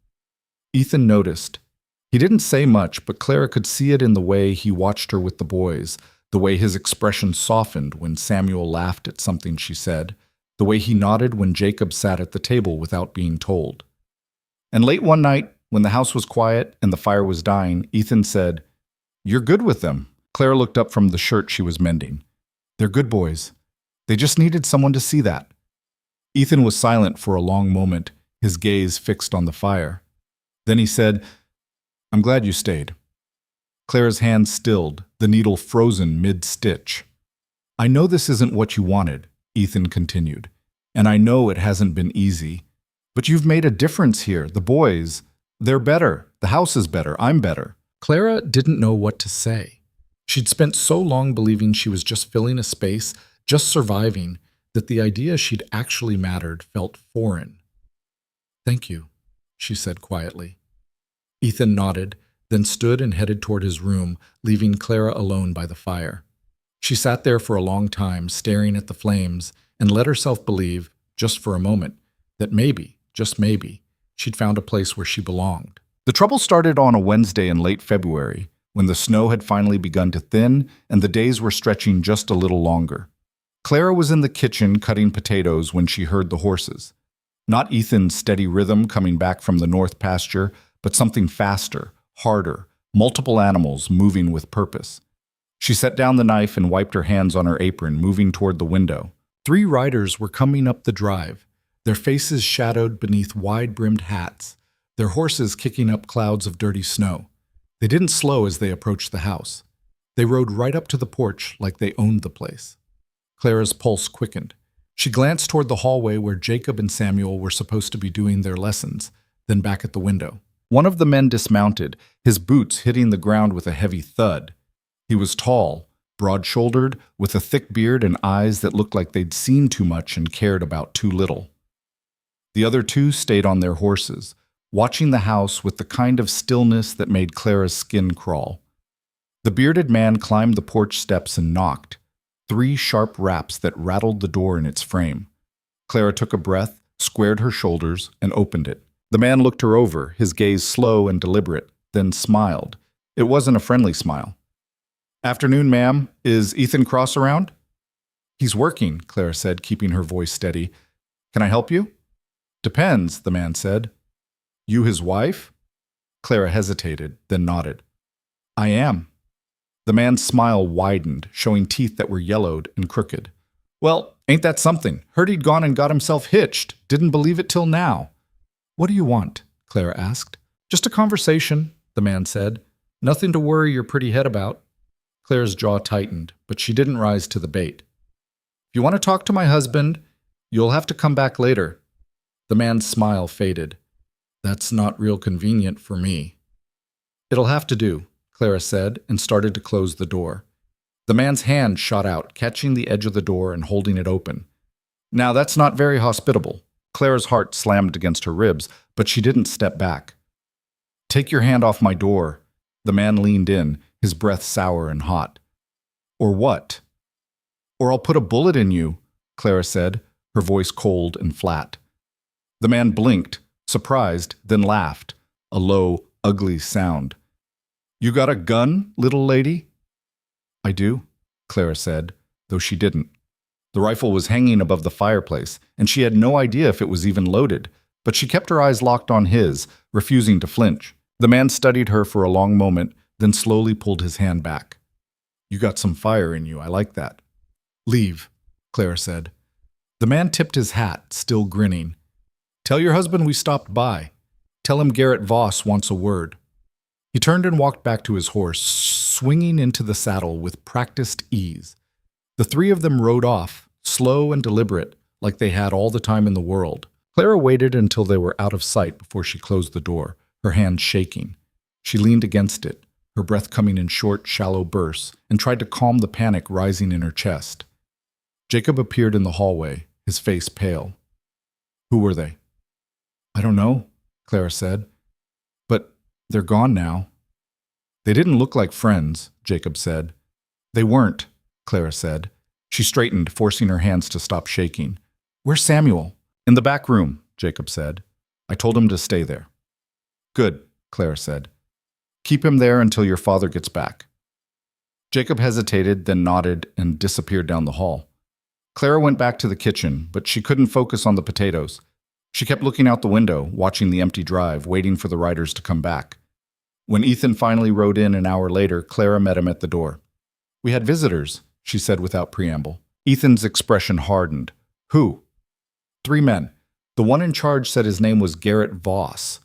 Ethan noticed. He didn't say much, but Clara could see it in the way he watched her with the boys, the way his expression softened when Samuel laughed at something she said, the way he nodded when Jacob sat at the table without being told. And late one night, when the house was quiet and the fire was dying, Ethan said, "You're good with them." Clara looked up from the shirt she was mending. "They're good boys. They just needed someone to see that." Ethan was silent for a long moment, his gaze fixed on the fire. Then he said, "I'm glad you stayed." Clara's hand stilled, the needle frozen mid-stitch. "I know this isn't what you wanted," Ethan continued, "and I know it hasn't been easy. But you've made a difference here. The boys, they're better. The house is better. I'm better." Clara didn't know what to say. She'd spent so long believing she was just filling a space, just surviving, that the idea she'd actually mattered felt foreign. "Thank you," she said quietly. Ethan nodded, then stood and headed toward his room, leaving Clara alone by the fire. She sat there for a long time, staring at the flames, and let herself believe, just for a moment, that maybe, just maybe, she'd found a place where she belonged. The trouble started on a Wednesday in late February, when the snow had finally begun to thin and the days were stretching just a little longer. Clara was in the kitchen cutting potatoes when she heard the horses. Not Ethan's steady rhythm coming back from the north pasture, but something faster, harder, multiple animals moving with purpose. She set down the knife and wiped her hands on her apron, moving toward the window. 3 riders were coming up the drive, their faces shadowed beneath wide-brimmed hats, their horses kicking up clouds of dirty snow. They didn't slow as they approached the house. They rode right up to the porch like they owned the place. Clara's pulse quickened. She glanced toward the hallway where Jacob and Samuel were supposed to be doing their lessons, then back at the window. One of the men dismounted, his boots hitting the ground with a heavy thud. He was tall, broad-shouldered, with a thick beard and eyes that looked like they'd seen too much and cared about too little. The other 2 stayed on their horses, watching the house with the kind of stillness that made Clara's skin crawl. The bearded man climbed the porch steps and knocked, 3 sharp raps that rattled the door in its frame. Clara took a breath, squared her shoulders, and opened it. The man looked her over, his gaze slow and deliberate, then smiled. It wasn't a friendly smile. "Afternoon, ma'am. Is Ethan Cross around?" "He's working," Clara said, keeping her voice steady. "Can I help you?" "Depends," the man said. "You his wife?" Clara hesitated, then nodded. "I am." The man's smile widened, showing teeth that were yellowed and crooked. "Well, ain't that something? Heard he'd gone and got himself hitched. Didn't believe it till now." "What do you want?" Clara asked. "Just a conversation," the man said. "Nothing to worry your pretty head about." Clara's jaw tightened, but she didn't rise to the bait. "If you want to talk to my husband, you'll have to come back later." The man's smile faded. "That's not real convenient for me." "It'll have to do," Clara said, and started to close the door. The man's hand shot out, catching the edge of the door and holding it open. "Now that's not very hospitable." Clara's heart slammed against her ribs, but she didn't step back. "Take your hand off my door." The man leaned in, his breath sour and hot. "Or what?" "Or I'll put a bullet in you," Clara said, her voice cold and flat. The man blinked, surprised, then laughed, a low, ugly sound. "You got a gun, little lady?" "I do," Clara said, though she didn't. The rifle was hanging above the fireplace, and she had no idea if it was even loaded, but she kept her eyes locked on his, refusing to flinch. The man studied her for a long moment, then slowly pulled his hand back. "You got some fire in you, I like that." "Leave," Clara said. The man tipped his hat, still grinning. "Tell your husband we stopped by. Tell him Garrett Voss wants a word." He turned and walked back to his horse, swinging into the saddle with practiced ease. The 3 of them rode off, slow and deliberate, like they had all the time in the world. Clara waited until they were out of sight before she closed the door, her hand shaking. She leaned against it, her breath coming in short, shallow bursts, and tried to calm the panic rising in her chest. Jacob appeared in the hallway, his face pale. Who were they? I don't know, Clara said. But they're gone now. They didn't look like friends, Jacob said. They weren't, Clara said. She straightened, forcing her hands to stop shaking. Where's Samuel? In the back room, Jacob said. I told him to stay there. Good, Clara said. Keep him there until your father gets back. Jacob hesitated, then nodded and disappeared down the hall. Clara went back to the kitchen, but she couldn't focus on the potatoes. She kept looking out the window, watching the empty drive, waiting for the riders to come back. When Ethan finally rode in an hour later, Clara met him at the door. We had visitors, she said without preamble. Ethan's expression hardened. Who? 3 men. The one in charge said his name was Garrett Voss.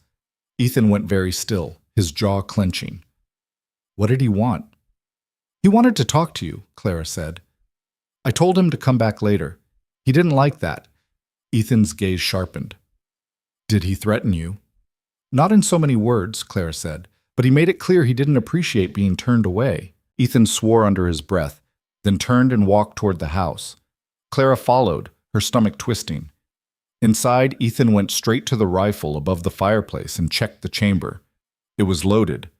Ethan went very still, his jaw clenching. What did he want? He wanted to talk to you, Clara said. I told him to come back later. He didn't like that. Ethan's gaze sharpened. Did he threaten you? Not in so many words, Clara said, but he made it clear he didn't appreciate being turned away. Ethan swore under his breath, then turned and walked toward the house. Clara followed, her stomach twisting. Inside, Ethan went straight to the rifle above the fireplace and checked the chamber. It was loaded.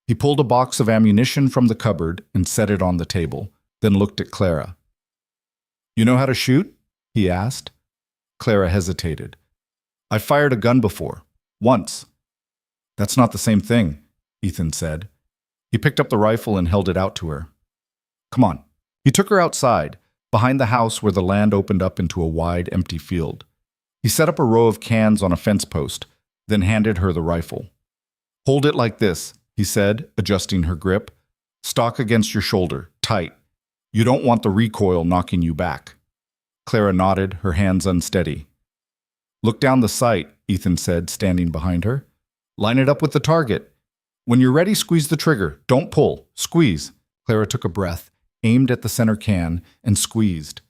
He pulled a box of ammunition from the cupboard and set it on the table, then looked at Clara. You know how to shoot? He asked. Clara hesitated. I fired a gun before. Once. That's not the same thing, Ethan said. He picked up the rifle and held it out to her. Come on. He took her outside, behind the house where the land opened up into a wide, empty field. He set up a row of cans on a fence post, then handed her the rifle. Hold it like this, he said, adjusting her grip. Stock against your shoulder, tight. You don't want the recoil knocking you back. Clara nodded, her hands unsteady. Look down the sight, Ethan said, standing behind her. Line it up with the target. When you're ready, squeeze the trigger. Don't pull. Squeeze. Clara took a breath, aimed at the center can, and squeezed.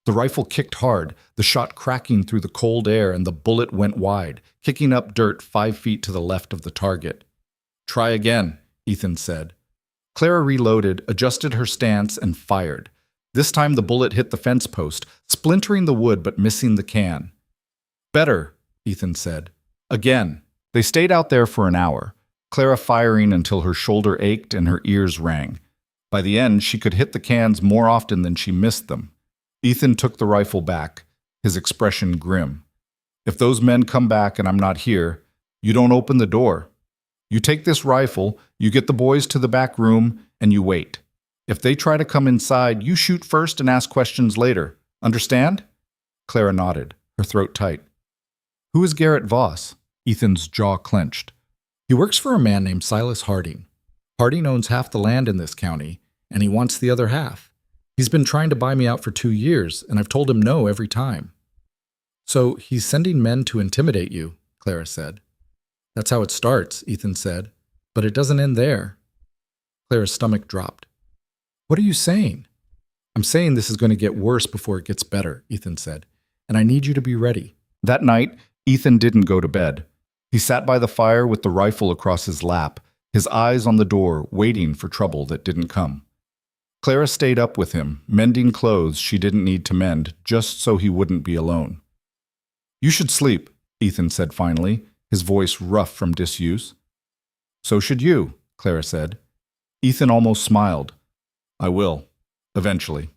The rifle kicked hard, the shot cracking through the cold air, and the bullet went wide, kicking up dirt 5 feet to the left of the target. Try again, Ethan said. Clara reloaded, adjusted her stance, and fired. This time the bullet hit the fence post, splintering the wood but missing the can. Better, Ethan said. Again. They stayed out there for an hour, Clara firing until her shoulder ached and her ears rang. By the end, she could hit the cans more often than she missed them. Ethan took the rifle back, his expression grim. If those men come back and I'm not here, you don't open the door. You take this rifle, you get the boys to the back room, and you wait. If they try to come inside, you shoot first and ask questions later. Understand? Clara nodded, her throat tight. Who is Garrett Voss? Ethan's jaw clenched. He works for a man named Silas Harding. Harding owns half the land in this county, and he wants the other half. He's been trying to buy me out for 2 years, and I've told him no every time. So he's sending men to intimidate you, Clara said. That's how it starts, Ethan said, but it doesn't end there. Clara's stomach dropped. What are you saying? I'm saying this is going to get worse before it gets better, Ethan said, and I need you to be ready. That night, Ethan didn't go to bed. He sat by the fire with the rifle across his lap, his eyes on the door, waiting for trouble that didn't come. Clara stayed up with him, mending clothes she didn't need to mend, just so he wouldn't be alone. You should sleep, Ethan said finally, his voice rough from disuse. So should you, Clara said. Ethan almost smiled. I will, eventually.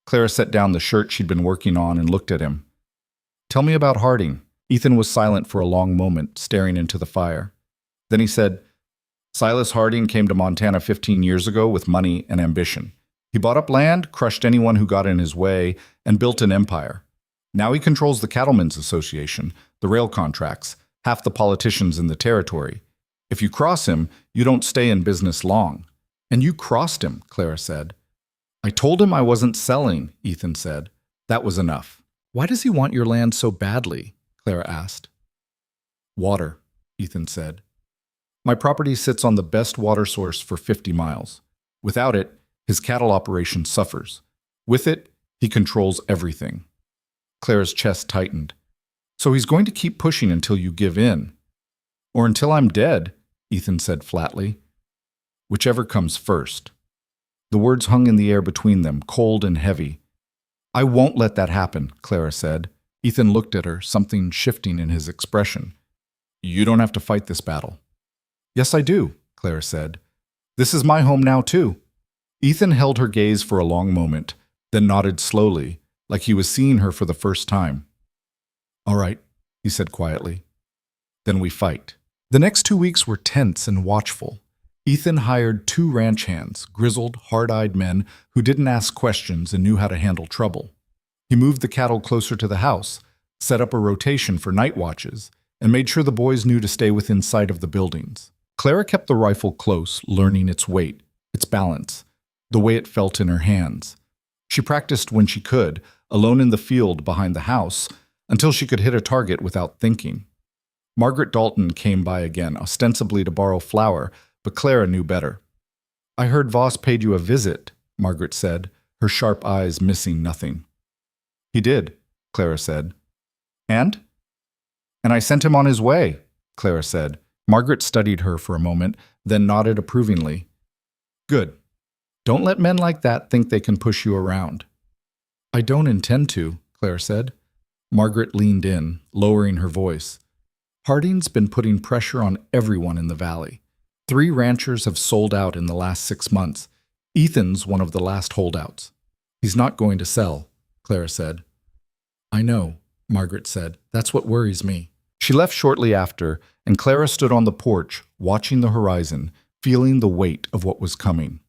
Clara set down the shirt she'd been working on and looked at him. Tell me about Harding. Ethan was silent for a long moment, staring into the fire. Then he said, Silas Harding came to Montana 15 years ago with money and ambition. He bought up land, crushed anyone who got in his way, and built an empire. Now he controls the Cattlemen's Association, the rail contracts, half the politicians in the territory. If you cross him, you don't stay in business long. And you crossed him, Clara said. I told him I wasn't selling, Ethan said. That was enough. Why does he want your land so badly? Clara asked. Water, Ethan said. My property sits on the best water source for 50 miles. Without it, his cattle operation suffers. With it, he controls everything. Clara's chest tightened. So he's going to keep pushing until you give in. Or until I'm dead, Ethan said flatly. Whichever comes first. The words hung in the air between them, cold and heavy. I won't let that happen, Clara said. Ethan looked at her, something shifting in his expression. You don't have to fight this battle. Yes, I do, Clara said. This is my home now, too. Ethan held her gaze for a long moment, then nodded slowly, like he was seeing her for the first time. All right, he said quietly. Then we fight. The next 2 weeks were tense and watchful. Ethan hired 2 ranch hands, grizzled, hard-eyed men who didn't ask questions and knew how to handle trouble. He moved the cattle closer to the house, set up a rotation for night watches, and made sure the boys knew to stay within sight of the buildings. Clara kept the rifle close, learning its weight, its balance, the way it felt in her hands. She practiced when she could, alone in the field behind the house, until she could hit a target without thinking. Margaret Dalton came by again, ostensibly to borrow flour, but Clara knew better. I heard Voss paid you a visit, Margaret said, her sharp eyes missing nothing. He did, Clara said. And? And I sent him on his way, Clara said. Margaret studied her for a moment, then nodded approvingly. Good. Don't let men like that think they can push you around. I don't intend to, Clara said. Margaret leaned in, lowering her voice. Harding's been putting pressure on everyone in the valley. 3 ranchers have sold out in the last 6 months. Ethan's one of the last holdouts. He's not going to sell, Clara said. I know, Margaret said. That's what worries me. She left shortly after, and Clara stood on the porch, watching the horizon, feeling the weight of what was coming.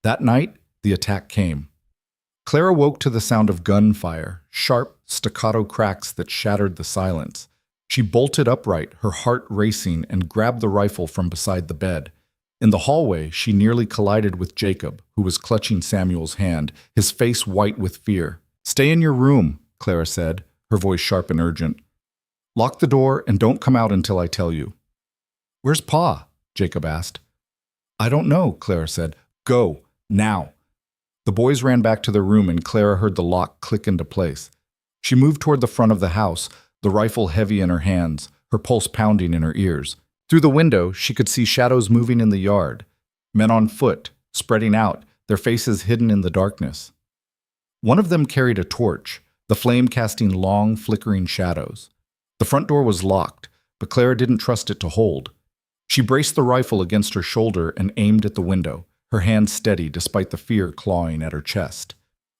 That night, the attack came. Clara woke to the sound of gunfire, sharp, staccato cracks that shattered the silence. She bolted upright, her heart racing, and grabbed the rifle from beside the bed. In the hallway, she nearly collided with Jacob, who was clutching Samuel's hand, his face white with fear. Stay in your room, Clara said, her voice sharp and urgent. Lock the door and don't come out until I tell you. Where's Pa? Jacob asked. I don't know, Clara said. Go, now. The boys ran back to their room and Clara heard the lock click into place. She moved toward the front of the house, the rifle heavy in her hands, her pulse pounding in her ears. Through the window, she could see shadows moving in the yard. Men on foot, spreading out, their faces hidden in the darkness. One of them carried a torch, the flame casting long, flickering shadows. The front door was locked, but Clara didn't trust it to hold. She braced the rifle against her shoulder and aimed at the window, her hand steady despite the fear clawing at her chest.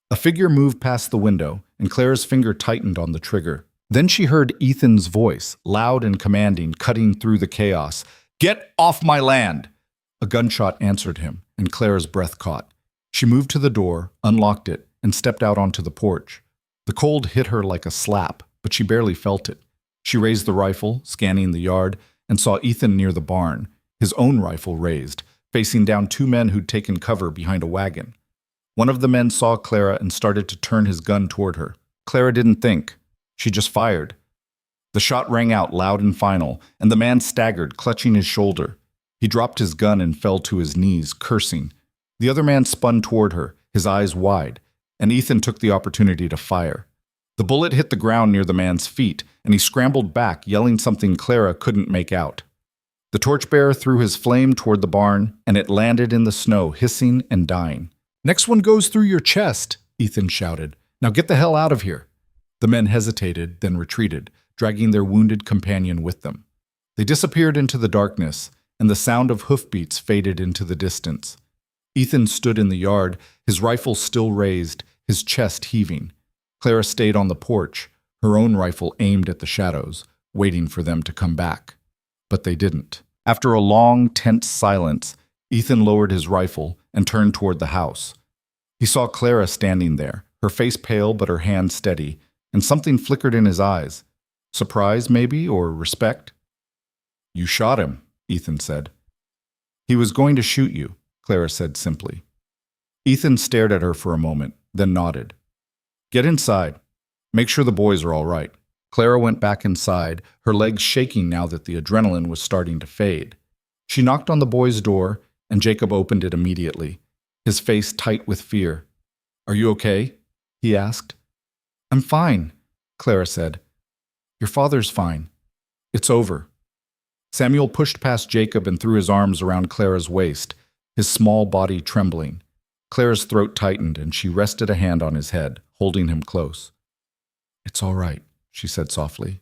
A figure moved past the window, and Clara's finger tightened on the trigger. Then she heard Ethan's voice, loud and commanding, cutting through the chaos. Get off my land! A gunshot answered him, and Clara's breath caught. She moved to the door, unlocked it, and stepped out onto the porch. The cold hit her like a slap, but she barely felt it. She raised the rifle, scanning the yard, and saw Ethan near the barn, his own rifle raised, facing down 2 men who'd taken cover behind a wagon. One of the men saw Clara and started to turn his gun toward her. Clara didn't think. She just fired. The shot rang out loud and final, and the man staggered, clutching his shoulder. He dropped his gun and fell to his knees, cursing. The other man spun toward her, his eyes wide, and Ethan took the opportunity to fire. The bullet hit the ground near the man's feet, and he scrambled back, yelling something Clara couldn't make out. The torchbearer threw his flame toward the barn, and it landed in the snow, hissing and dying. Next one goes through your chest, Ethan shouted. Now get the hell out of here. The men hesitated, then retreated, dragging their wounded companion with them. They disappeared into the darkness, and the sound of hoofbeats faded into the distance. Ethan stood in the yard, his rifle still raised, his chest heaving. Clara stayed on the porch, her own rifle aimed at the shadows, waiting for them to come back. But they didn't. After a long, tense silence, Ethan lowered his rifle and turned toward the house. He saw Clara standing there, her face pale but her hand steady, and something flickered in his eyes. Surprise, maybe, or respect? You shot him, Ethan said. He was going to shoot you, Clara said simply. Ethan stared at her for a moment, then nodded. Get inside. Make sure the boys are all right. Clara went back inside, her legs shaking now that the adrenaline was starting to fade. She knocked on the boys' door, and Jacob opened it immediately, his face tight with fear. Are you okay? He asked. I'm fine, Clara said. Your father's fine. It's over. Samuel pushed past Jacob and threw his arms around Clara's waist, his small body trembling. Clara's throat tightened and she rested a hand on his head, holding him close. "It's all right," she said softly.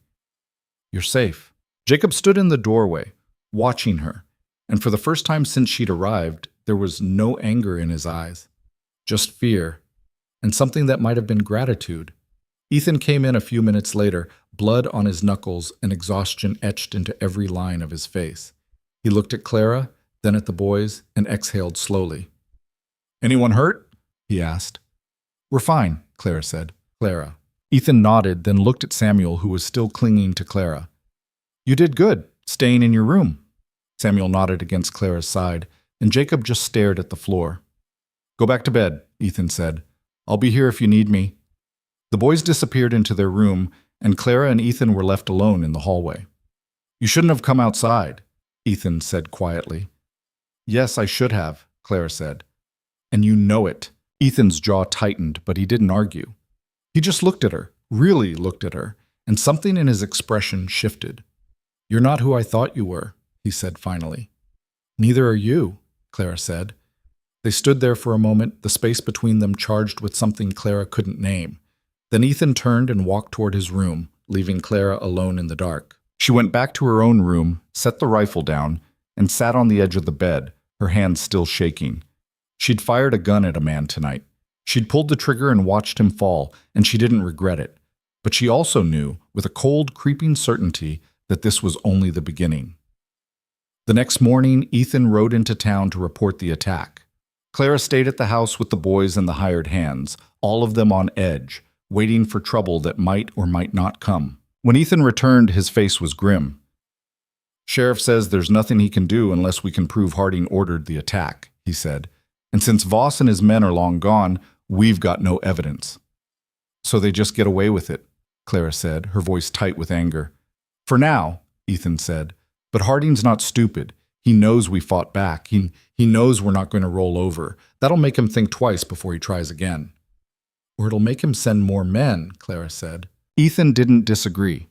"You're safe." Jacob stood in the doorway, watching her, and for the first time since she'd arrived, there was no anger in his eyes, just fear, and something that might have been gratitude. Ethan came in a few minutes later, blood on his knuckles and exhaustion etched into every line of his face. He looked at Clara, then at the boys, and exhaled slowly. "Anyone hurt?" he asked. "We're fine," Clara said. "Clara." Ethan nodded, then looked at Samuel, who was still clinging to Clara. "You did good, staying in your room." Samuel nodded against Clara's side, and Jacob just stared at the floor. "Go back to bed," Ethan said. "I'll be here if you need me." The boys disappeared into their room, and Clara and Ethan were left alone in the hallway. "You shouldn't have come outside," Ethan said quietly. "Yes, I should have," Clara said. "And you know it." Ethan's jaw tightened, but he didn't argue. He just looked at her, really looked at her, and something in his expression shifted. "You're not who I thought you were," he said finally. "Neither are you," Clara said. They stood there for a moment, the space between them charged with something Clara couldn't name. Then Ethan turned and walked toward his room, leaving Clara alone in the dark. She went back to her own room, set the rifle down, and sat on the edge of the bed, her hands still shaking. She'd fired a gun at a man tonight. She'd pulled the trigger and watched him fall, and she didn't regret it. But she also knew, with a cold, creeping certainty, that this was only the beginning. The next morning, Ethan rode into town to report the attack. Clara stayed at the house with the boys and the hired hands, all of them on edge, waiting for trouble that might or might not come. When Ethan returned, his face was grim. "Sheriff says there's nothing he can do unless we can prove Harding ordered the attack," he said. "And since Voss and his men are long gone, we've got no evidence." "So they just get away with it," Clara said, her voice tight with anger. "For now," Ethan said. "But Harding's not stupid. He knows we fought back. He knows we're not going to roll over. That'll make him think twice before he tries again." "Or it'll make him send more men," Clara said. Ethan didn't disagree.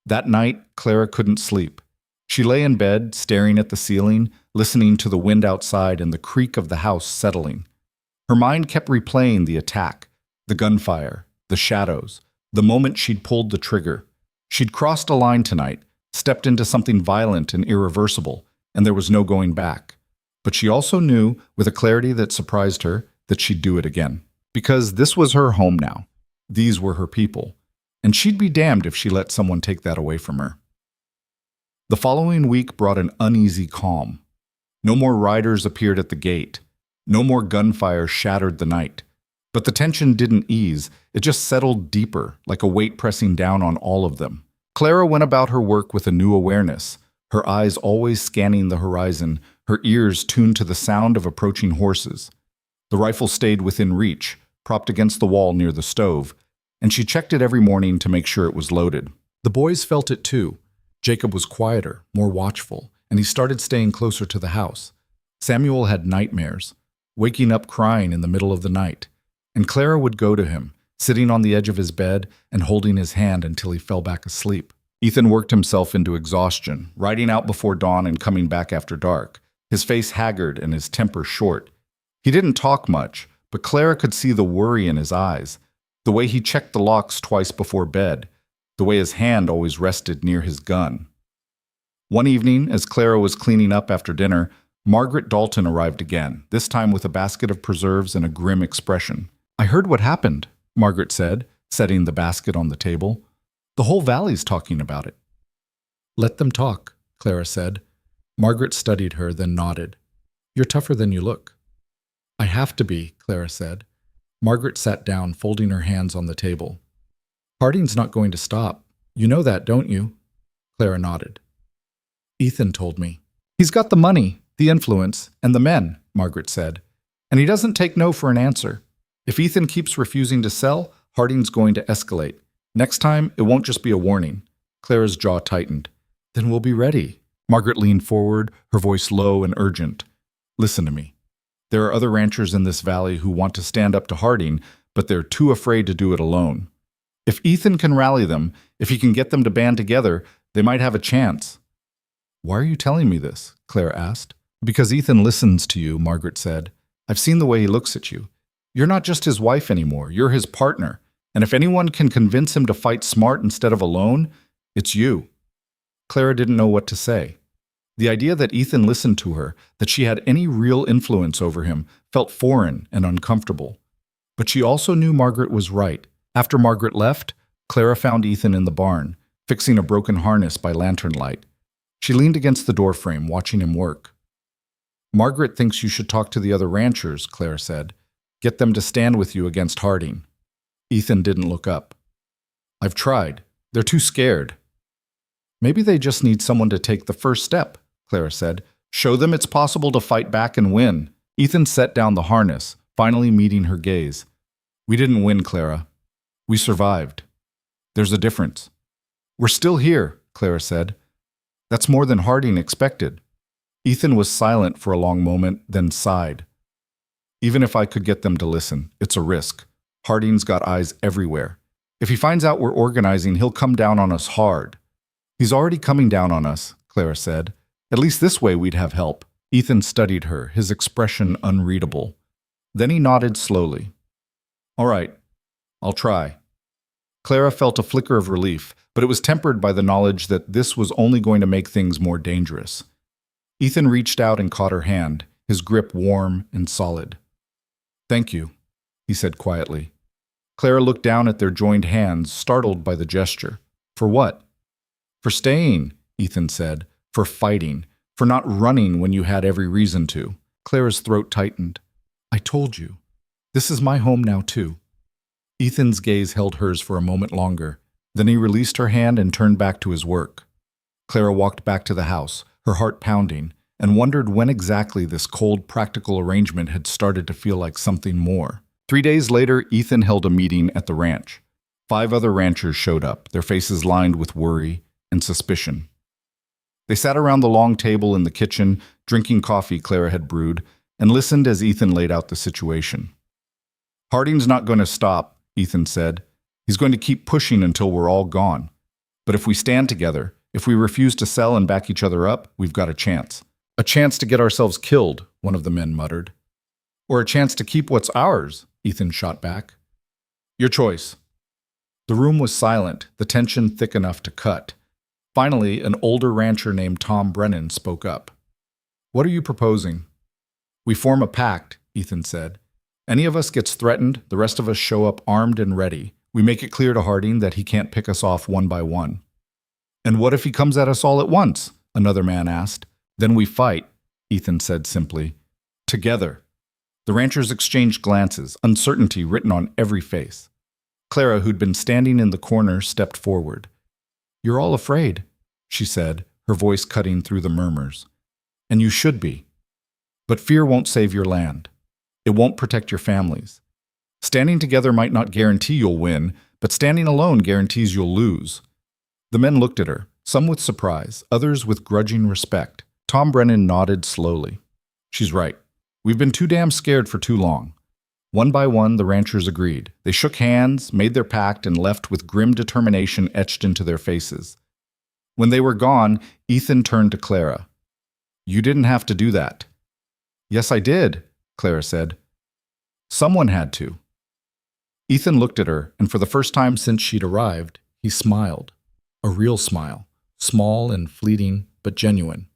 That night, Clara couldn't sleep. She lay in bed, staring at the ceiling, listening to the wind outside and the creak of the house settling. Her mind kept replaying the attack, the gunfire, the shadows, the moment she'd pulled the trigger. She'd crossed a line tonight, stepped into something violent and irreversible, and there was no going back. But she also knew, with a clarity that surprised her, that she'd do it again. Because this was her home now. These were her people. And she'd be damned if she let someone take that away from her. The following week brought an uneasy calm. No more riders appeared at the gate. No more gunfire shattered the night. But the tension didn't ease. It just settled deeper, like a weight pressing down on all of them. Clara went about her work with a new awareness, her eyes always scanning the horizon, her ears tuned to the sound of approaching horses. The rifle stayed within reach, propped against the wall near the stove, and she checked it every morning to make sure it was loaded. The boys felt it too. Jacob was quieter, more watchful, and he started staying closer to the house. Samuel had nightmares, waking up crying in the middle of the night, and Clara would go to him, sitting on the edge of his bed and holding his hand until he fell back asleep. Ethan worked himself into exhaustion, riding out before dawn and coming back after dark, his face haggard and his temper short. He didn't talk much, but Clara could see the worry in his eyes, the way he checked the locks twice before bed, the way his hand always rested near his gun. One evening, as Clara was cleaning up after dinner, Margaret Dalton arrived again, this time with a basket of preserves and a grim expression. "I heard what happened," Margaret said, setting the basket on the table. "The whole valley's talking about it." "Let them talk," Clara said. Margaret studied her, then nodded. "You're tougher than you look." "I have to be," Clara said. Margaret sat down, folding her hands on the table. "Harding's not going to stop. You know that, don't you?" Clara nodded. "Ethan told me." "He's got the money, the influence, and the men," Margaret said. "And he doesn't take no for an answer. If Ethan keeps refusing to sell, Harding's going to escalate. Next time, it won't just be a warning." Clara's jaw tightened. "Then we'll be ready." Margaret leaned forward, her voice low and urgent. "Listen to me. There are other ranchers in this valley who want to stand up to Harding, but they're too afraid to do it alone. If Ethan can rally them, if he can get them to band together, they might have a chance." "Why are you telling me this?" Clara asked. "Because Ethan listens to you," Margaret said. "I've seen the way he looks at you. You're not just his wife anymore, you're his partner, And if anyone can convince him to fight smart instead of alone, it's you." Clara didn't know what to say. The idea that Ethan listened to her, that she had any real influence over him, felt foreign and uncomfortable. But she also knew Margaret was right. After Margaret left, Clara found Ethan in the barn, fixing a broken harness by lantern light. She leaned against the doorframe, watching him work. "Margaret thinks you should talk to the other ranchers," Clara said. "Get them to stand with you against Harding." Ethan didn't look up. "I've tried. They're too scared." "Maybe they just need someone to take the first step," Clara said. "Show them it's possible to fight back and win." Ethan set down the harness, finally meeting her gaze. "We didn't win, Clara. We survived. There's a difference." "We're still here," Clara said. "That's more than Harding expected." Ethan was silent for a long moment, then sighed. "Even if I could get them to listen, it's a risk. Harding's got eyes everywhere. If he finds out we're organizing, he'll come down on us hard." "He's already coming down on us," Clara said. "At least this way we'd have help." Ethan studied her, his expression unreadable. Then he nodded slowly. "All right, I'll try." Clara felt a flicker of relief, but it was tempered by the knowledge that this was only going to make things more dangerous. Ethan reached out and caught her hand, his grip warm and solid. "Thank you," he said quietly. Clara looked down at their joined hands, startled by the gesture. "For what?" "For staying," Ethan said. "For fighting. For not running when you had every reason to." Clara's throat tightened. "I told you. This is my home now, too." Ethan's gaze held hers for a moment longer. Then he released her hand and turned back to his work. Clara walked back to the house, her heart pounding, and wondered when exactly this cold, practical arrangement had started to feel like something more. 3 days later, Ethan held a meeting at the ranch. 5 other ranchers showed up, their faces lined with worry and suspicion. They sat around the long table in the kitchen, drinking coffee Clara had brewed, and listened as Ethan laid out the situation. "Harding's not going to stop," Ethan said. "He's going to keep pushing until we're all gone. But if we stand together, if we refuse to sell and back each other up, we've got a chance. A chance to get ourselves killed," one of the men muttered. "Or a chance to keep what's ours," Ethan shot back. "Your choice." The room was silent, the tension thick enough to cut. Finally, an older rancher named Tom Brennan spoke up. "What are you proposing?" "We form a pact," Ethan said. "Any of us gets threatened, the rest of us show up armed and ready. We make it clear to Harding that he can't pick us off one by one." "And what if he comes at us all at once?" another man asked. "Then we fight," Ethan said simply. "Together." The ranchers exchanged glances, uncertainty written on every face. Clara, who'd been standing in the corner, stepped forward. "You're all afraid," she said, her voice cutting through the murmurs. "And you should be. But fear won't save your land. It won't protect your families. Standing together might not guarantee you'll win, but standing alone guarantees you'll lose." The men looked at her, some with surprise, others with grudging respect. Tom Brennan nodded slowly. "She's right. We've been too damn scared for too long." One by one, the ranchers agreed. They shook hands, made their pact, and left with grim determination etched into their faces. When they were gone, Ethan turned to Clara. "You didn't have to do that." "Yes, I did," Clara said. "Someone had to." Ethan looked at her, and for the first time since she'd arrived, he smiled. A real smile, small and fleeting, but genuine.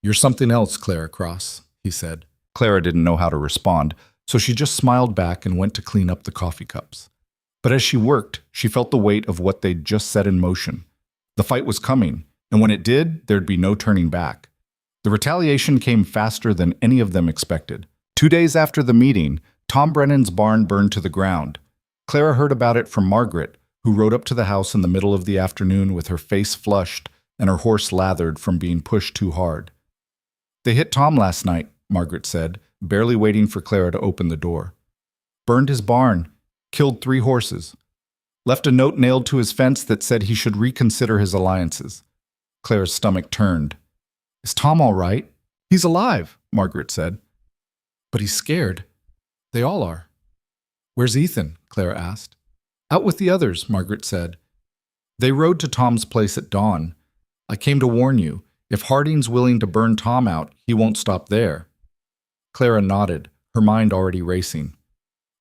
"You're something else, Clara Cross," he said. Clara didn't know how to respond, so she just smiled back and went to clean up the coffee cups. But as she worked, she felt the weight of what they'd just set in motion. The fight was coming, and when it did, there'd be no turning back. The retaliation came faster than any of them expected. 2 days after the meeting, Tom Brennan's barn burned to the ground. Clara heard about it from Margaret, who rode up to the house in the middle of the afternoon with her face flushed and her horse lathered from being pushed too hard. "They hit Tom last night," Margaret said, barely waiting for Clara to open the door. "Burned his barn, killed 3 horses. Left a note nailed to his fence that said he should reconsider his alliances." Clara's stomach turned. "Is Tom all right?" "He's alive," Margaret said. "But he's scared. They all are." "Where's Ethan?" Clara asked. "Out with the others," Margaret said. "They rode to Tom's place at dawn. I came to warn you. If Harding's willing to burn Tom out, he won't stop there." Clara nodded, her mind already racing.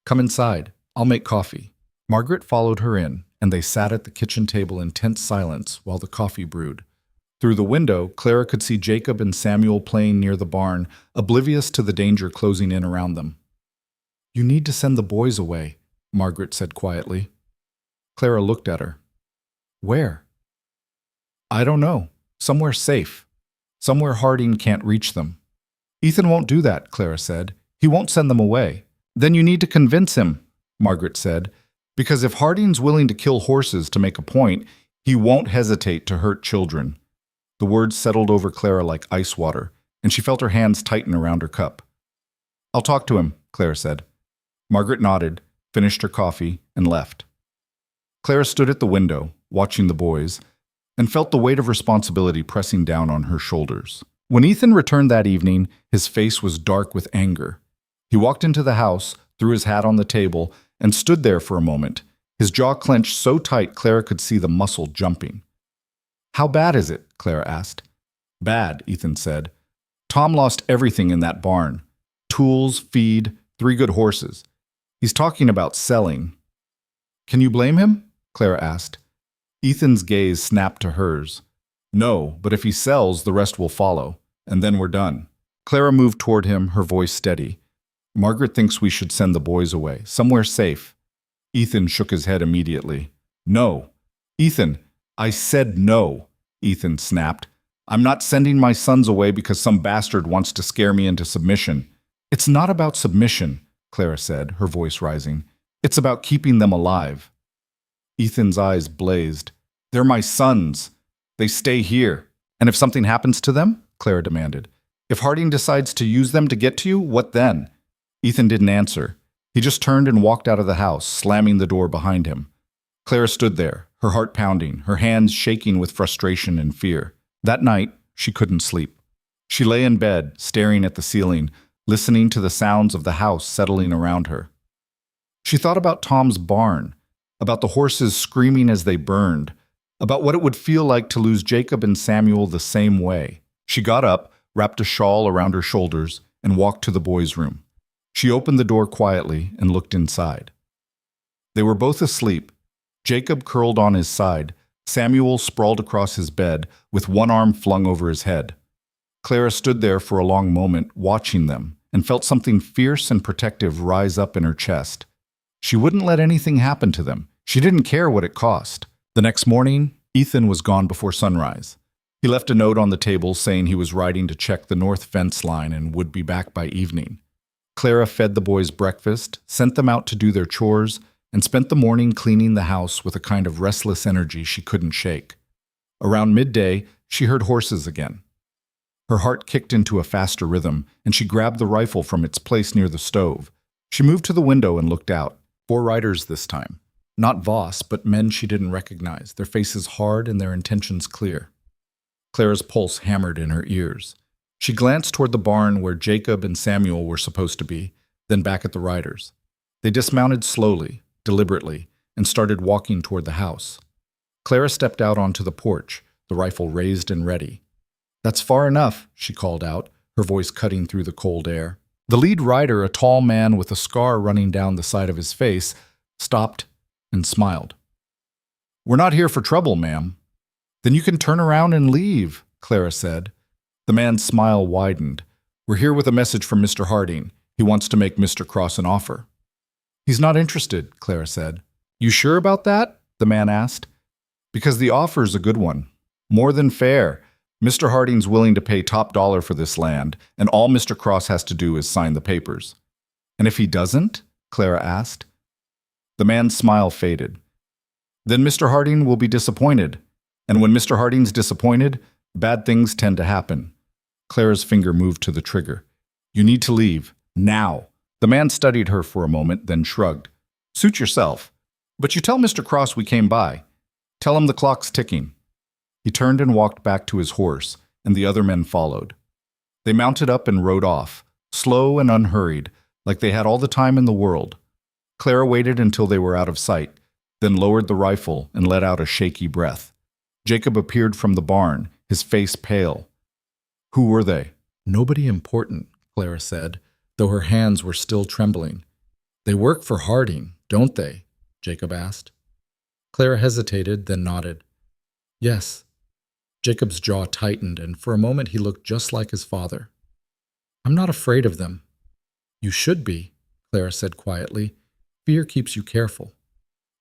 "Come inside. I'll make coffee." Margaret followed her in, and they sat at the kitchen table in tense silence while the coffee brewed. Through the window, Clara could see Jacob and Samuel playing near the barn, oblivious to the danger closing in around them. "You need to send the boys away," Margaret said quietly. Clara looked at her. "Where?" "I don't know. Somewhere safe. Somewhere Harding can't reach them." "Ethan won't do that," Clara said. "He won't send them away." "Then you need to convince him," Margaret said, "because if Harding's willing to kill horses to make a point, he won't hesitate to hurt children." The words settled over Clara like ice water, and she felt her hands tighten around her cup. "I'll talk to him," Clara said. Margaret nodded, finished her coffee, and left. Clara stood at the window, watching the boys, and felt the weight of responsibility pressing down on her shoulders. When Ethan returned that evening, his face was dark with anger. He walked into the house, threw his hat on the table, and stood there for a moment, his jaw clenched so tight Clara could see the muscle jumping. "How bad is it?" Clara asked. "Bad," Ethan said. "Tom lost everything in that barn. Tools, feed, 3 good horses. He's talking about selling." "Can you blame him?" Clara asked. Ethan's gaze snapped to hers. "No, but if he sells, the rest will follow, and then we're done." Clara moved toward him, her voice steady. "Margaret thinks we should send the boys away, somewhere safe." Ethan shook his head immediately. "No. Ethan, I said no," Ethan snapped. "I'm not sending my sons away because some bastard wants to scare me into submission." "It's not about submission," Clara said, her voice rising. "It's about keeping them alive." Ethan's eyes blazed. "They're my sons. They stay here. And if something happens to them?" Clara demanded. "If Harding decides to use them to get to you, what then?" Ethan didn't answer. He just turned and walked out of the house, slamming the door behind him. Clara stood there, her heart pounding, her hands shaking with frustration and fear. That night, she couldn't sleep. She lay in bed, staring at the ceiling, listening to the sounds of the house settling around her. She thought about Tom's barn, about the horses screaming as they burned, about what it would feel like to lose Jacob and Samuel the same way. She got up, wrapped a shawl around her shoulders, and walked to the boys' room. She opened the door quietly and looked inside. They were both asleep, Jacob curled on his side, Samuel sprawled across his bed, with one arm flung over his head. Clara stood there for a long moment, watching them, and felt something fierce and protective rise up in her chest. She wouldn't let anything happen to them. She didn't care what it cost. The next morning, Ethan was gone before sunrise. He left a note on the table saying he was riding to check the north fence line and would be back by evening. Clara fed the boys breakfast, sent them out to do their chores, and spent the morning cleaning the house with a kind of restless energy she couldn't shake. Around midday, she heard horses again. Her heart kicked into a faster rhythm, and she grabbed the rifle from its place near the stove. She moved to the window and looked out. 4 riders this time. Not Voss, but men she didn't recognize, their faces hard and their intentions clear. Clara's pulse hammered in her ears. She glanced toward the barn where Jacob and Samuel were supposed to be, then back at the riders. They dismounted slowly, deliberately, and started walking toward the house. Clara stepped out onto the porch, the rifle raised and ready. "That's far enough," she called out, her voice cutting through the cold air. The lead rider, a tall man with a scar running down the side of his face, stopped and smiled. "We're not here for trouble, ma'am." "Then you can turn around and leave," Clara said. The man's smile widened. "We're here with a message from Mr. Harding. He wants to make Mr. Cross an offer." "He's not interested," Clara said. "You sure about that?" the man asked. "Because the offer's a good one. More than fair. Mr. Harding's willing to pay top dollar for this land, and all Mr. Cross has to do is sign the papers." "And if he doesn't?" Clara asked. The man's smile faded. "Then Mr. Harding will be disappointed. And when Mr. Harding's disappointed, bad things tend to happen." Clara's finger moved to the trigger. "You need to leave. Now." The man studied her for a moment, then shrugged. "Suit yourself. But you tell Mr. Cross we came by. Tell him the clock's ticking." He turned and walked back to his horse, and the other men followed. They mounted up and rode off, slow and unhurried, like they had all the time in the world. Clara waited until they were out of sight, then lowered the rifle and let out a shaky breath. Jacob appeared from the barn, his face pale. "Who were they?" "Nobody important," Clara said, though her hands were still trembling. "They work for Harding, don't they?" Jacob asked. Clara hesitated, then nodded. Yes. Jacob's jaw tightened, and for a moment he looked just like his father. I'm not afraid of them. You should be, Clara said quietly. Fear keeps you careful.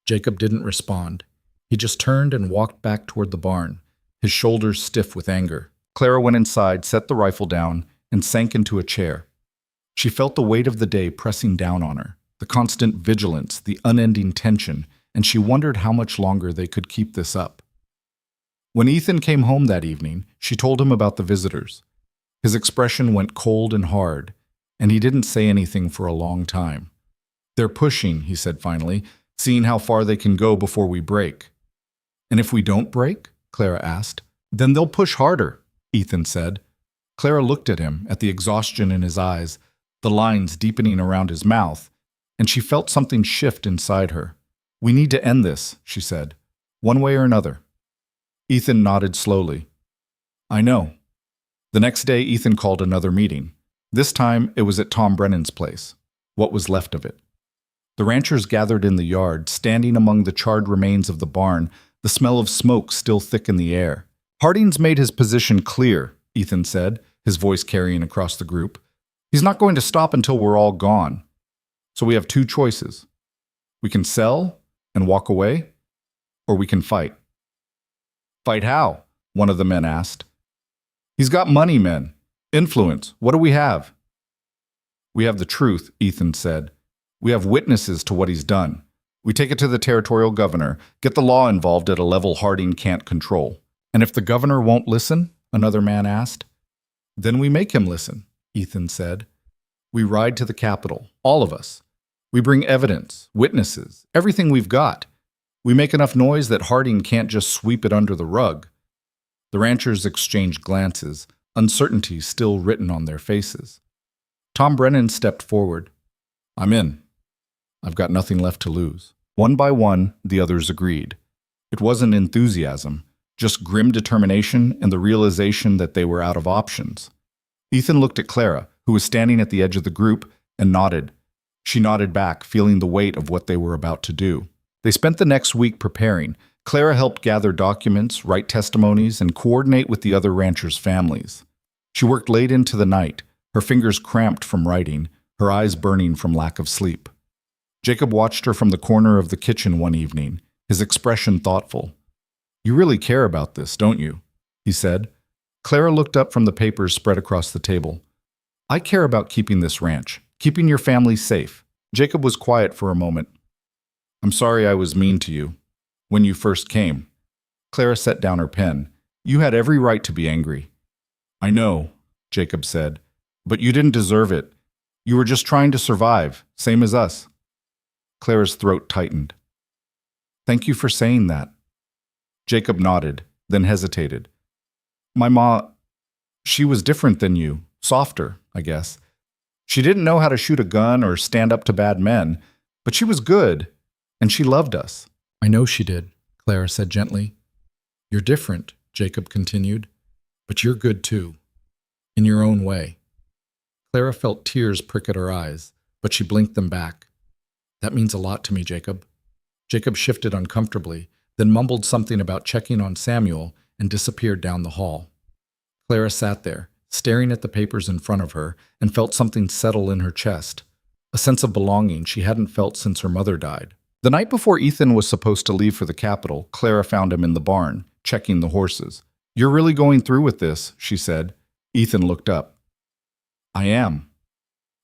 Jacob didn't respond. He just turned and walked back toward the barn, his shoulders stiff with anger. Clara went inside, set the rifle down, and sank into a chair. She felt the weight of the day pressing down on her, the constant vigilance, the unending tension, and she wondered how much longer they could keep this up. When Ethan came home that evening, she told him about the visitors. His expression went cold and hard, and he didn't say anything for a long time. They're pushing, he said finally, seeing how far they can go before we break. And if we don't break? Clara asked. Then they'll push harder, Ethan said. Clara looked at him, at the exhaustion in his eyes, the lines deepening around his mouth, and she felt something shift inside her. We need to end this, she said, one way or another. Ethan nodded slowly. I know. The next day, Ethan called another meeting. This time, it was at Tom Brennan's place, what was left of it. The ranchers gathered in the yard, standing among the charred remains of the barn, the smell of smoke still thick in the air. Harding's made his position clear, Ethan said, his voice carrying across the group. He's not going to stop until we're all gone. So we have two choices. We can sell and walk away, or we can fight. Fight how? One of the men asked. He's got money, men. Influence. What do we have? We have the truth, Ethan said. We have witnesses to what he's done. We take it to the territorial governor, get the law involved at a level Harding can't control. And if the governor won't listen, another man asked, then we make him listen, Ethan said. We ride to the Capitol, all of us. We bring evidence, witnesses, everything we've got. We make enough noise that Harding can't just sweep it under the rug. The ranchers exchanged glances, uncertainty still written on their faces. Tom Brennan stepped forward. I'm in. I've got nothing left to lose. One by one, the others agreed. It wasn't enthusiasm, just grim determination and the realization that they were out of options. Ethan looked at Clara, who was standing at the edge of the group, and nodded. She nodded back, feeling the weight of what they were about to do. They spent the next week preparing. Clara helped gather documents, write testimonies, and coordinate with the other ranchers' families. She worked late into the night, her fingers cramped from writing, her eyes burning from lack of sleep. Jacob watched her from the corner of the kitchen one evening, his expression thoughtful. You really care about this, don't you? He said. Clara looked up from the papers spread across the table. I care about keeping this ranch, keeping your family safe. Jacob was quiet for a moment. I'm sorry I was mean to you. When you first came. Clara set down her pen. You had every right to be angry. I know, Jacob said, but you didn't deserve it. You were just trying to survive, same as us. Clara's throat tightened. Thank you for saying that. Jacob nodded, then hesitated. My ma, she was different than you, softer, I guess. She didn't know how to shoot a gun or stand up to bad men, but she was good, and she loved us. I know she did, Clara said gently. You're different, Jacob continued, but you're good too, in your own way. Clara felt tears prick at her eyes, but she blinked them back. That means a lot to me, Jacob. Jacob shifted uncomfortably, then mumbled something about checking on Samuel and disappeared down the hall. Clara sat there, staring at the papers in front of her, and felt something settle in her chest, a sense of belonging she hadn't felt since her mother died. The night before Ethan was supposed to leave for the Capitol, Clara found him in the barn, checking the horses. You're really going through with this, she said. Ethan looked up. I am.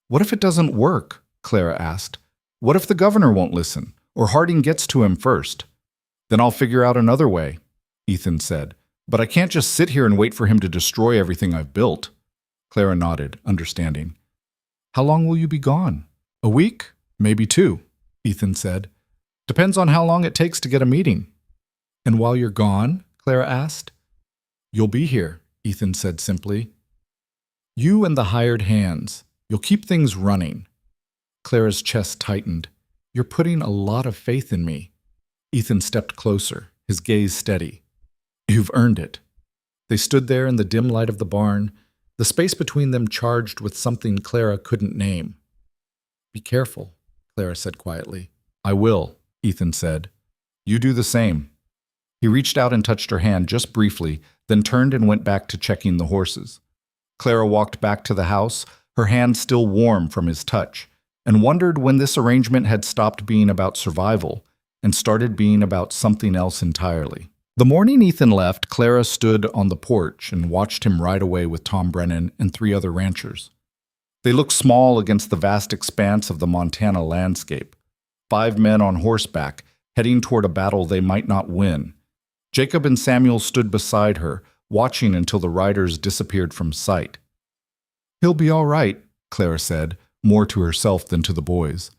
What if it doesn't work? Clara asked. What if the governor won't listen, or Harding gets to him first? Then I'll figure out another way, Ethan said. But I can't just sit here and wait for him to destroy everything I've built. Clara nodded, understanding. How long will you be gone? A week? Maybe 2, Ethan said. Depends on how long it takes to get a meeting. And while you're gone? Clara asked. You'll be here, Ethan said simply. You and the hired hands. You'll keep things running. Clara's chest tightened. You're putting a lot of faith in me. Ethan stepped closer, his gaze steady. You've earned it. They stood there in the dim light of the barn, the space between them charged with something Clara couldn't name. Be careful, Clara said quietly. I will, Ethan said. You do the same. He reached out and touched her hand just briefly, then turned and went back to checking the horses. Clara walked back to the house, her hand still warm from his touch, and wondered when this arrangement had stopped being about survival and started being about something else entirely. The morning Ethan left, Clara stood on the porch and watched him ride away with Tom Brennan and 3 other ranchers. They looked small against the vast expanse of the Montana landscape. 5 men on horseback, heading toward a battle they might not win. Jacob and Samuel stood beside her, watching until the riders disappeared from sight. He'll be all right, Clara said, more to herself than to the boys.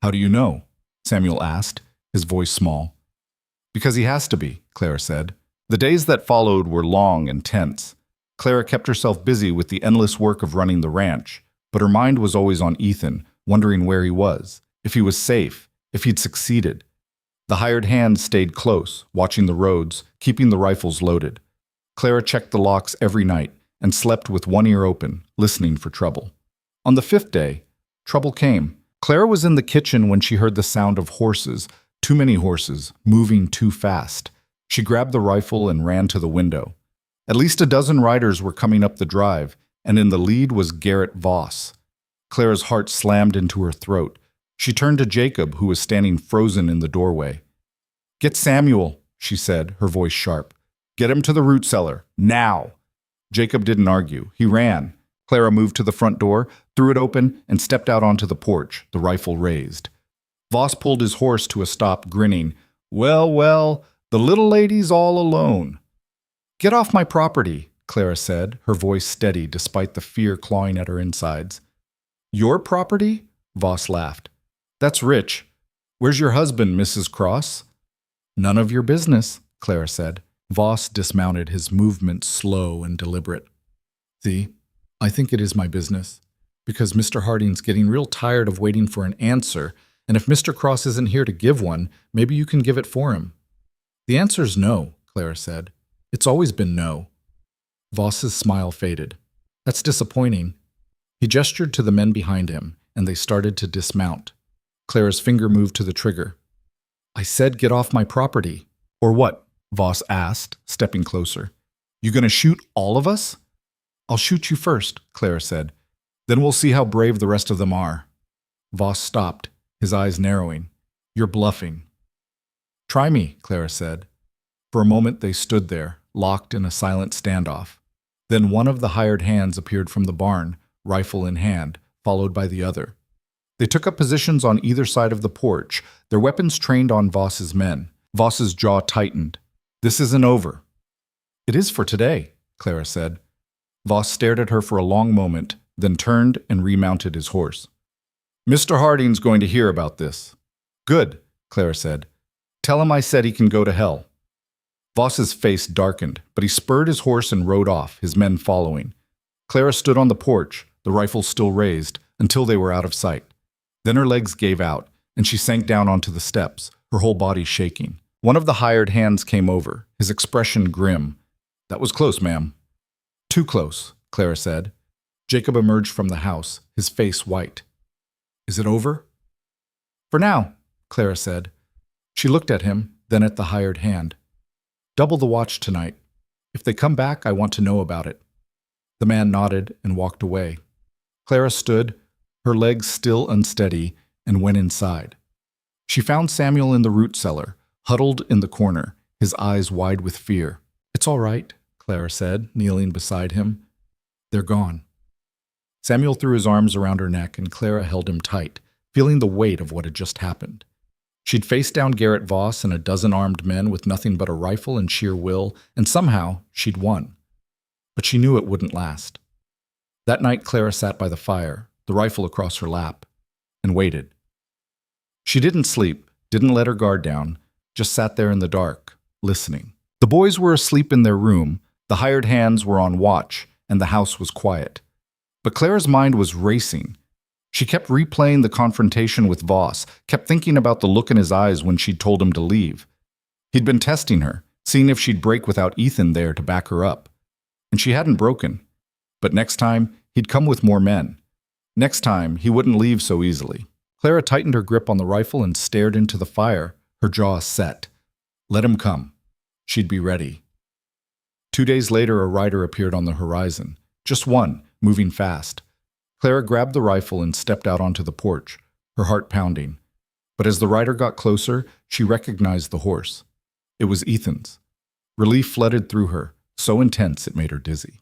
How do you know? Samuel asked, his voice small. Because he has to be, Clara said. The days that followed were long and tense. Clara kept herself busy with the endless work of running the ranch, but her mind was always on Ethan, wondering where he was, if he was safe, if he'd succeeded. The hired hands stayed close, watching the roads, keeping the rifles loaded. Clara checked the locks every night and slept with one ear open, listening for trouble. On the 5th day, trouble came. Clara was in the kitchen when she heard the sound of horses, too many horses, moving too fast. She grabbed the rifle and ran to the window. At least a dozen riders were coming up the drive, and in the lead was Garrett Voss. Clara's heart slammed into her throat. She turned to Jacob, who was standing frozen in the doorway. Get Samuel, she said, her voice sharp. Get him to the root cellar, now. Jacob didn't argue. He ran. Clara moved to the front door, threw it open, and stepped out onto the porch, the rifle raised. Voss pulled his horse to a stop, grinning. Well, well, the little lady's all alone. Get off my property, Clara said, her voice steady despite the fear clawing at her insides. Your property? Voss laughed. That's rich. Where's your husband, Mrs. Cross? None of your business, Clara said. Voss dismounted, his movements slow and deliberate. See, I think it is my business, because Mr. Harding's getting real tired of waiting for an answer, and if Mr. Cross isn't here to give one, maybe you can give it for him. The answer's no, Clara said. It's always been no. Voss's smile faded. That's disappointing. He gestured to the men behind him, and they started to dismount. Clara's finger moved to the trigger. I said get off my property. Or what? Voss asked, stepping closer. You gonna shoot all of us? I'll shoot you first, Clara said. Then we'll see how brave the rest of them are. Voss stopped, his eyes narrowing. You're bluffing. Try me, Clara said. For a moment they stood there, locked in a silent standoff. Then one of the hired hands appeared from the barn, rifle in hand, followed by the other. They took up positions on either side of the porch, their weapons trained on Voss's men. Voss's jaw tightened. This isn't over. It is for today, Clara said. Voss stared at her for a long moment, then turned and remounted his horse. Mr. Harding's going to hear about this. Good, Clara said. Tell him I said he can go to hell. Voss's face darkened, but he spurred his horse and rode off, his men following. Clara stood on the porch, the rifle still raised, until they were out of sight. Then her legs gave out, and she sank down onto the steps, her whole body shaking. One of the hired hands came over, his expression grim. That was close, ma'am. Too close, Clara said. Jacob emerged from the house, his face white. Is it over? For now, Clara said. She looked at him, then at the hired hand. Double the watch tonight. If they come back, I want to know about it. The man nodded and walked away. Clara stood, her legs still unsteady, and went inside. She found Samuel in the root cellar, huddled in the corner, his eyes wide with fear. It's all right, Clara said, kneeling beside him. They're gone. Samuel threw his arms around her neck, and Clara held him tight, feeling the weight of what had just happened. She'd faced down Garrett Voss and a dozen armed men with nothing but a rifle and sheer will, and somehow she'd won. But she knew it wouldn't last. That night Clara sat by the fire, the rifle across her lap, and waited. She didn't sleep, didn't let her guard down, just sat there in the dark, listening. The boys were asleep in their room, the hired hands were on watch, and the house was quiet. But Clara's mind was racing. She kept replaying the confrontation with Voss, kept thinking about the look in his eyes when she'd told him to leave. He'd been testing her, seeing if she'd break without Ethan there to back her up. And she hadn't broken. But next time, he'd come with more men. Next time, he wouldn't leave so easily. Clara tightened her grip on the rifle and stared into the fire, her jaw set. Let him come. She'd be ready. 2 days later, a rider appeared on the horizon. Just one, moving fast. Clara grabbed the rifle and stepped out onto the porch, her heart pounding. But as the rider got closer, she recognized the horse. It was Ethan's. Relief flooded through her, so intense it made her dizzy.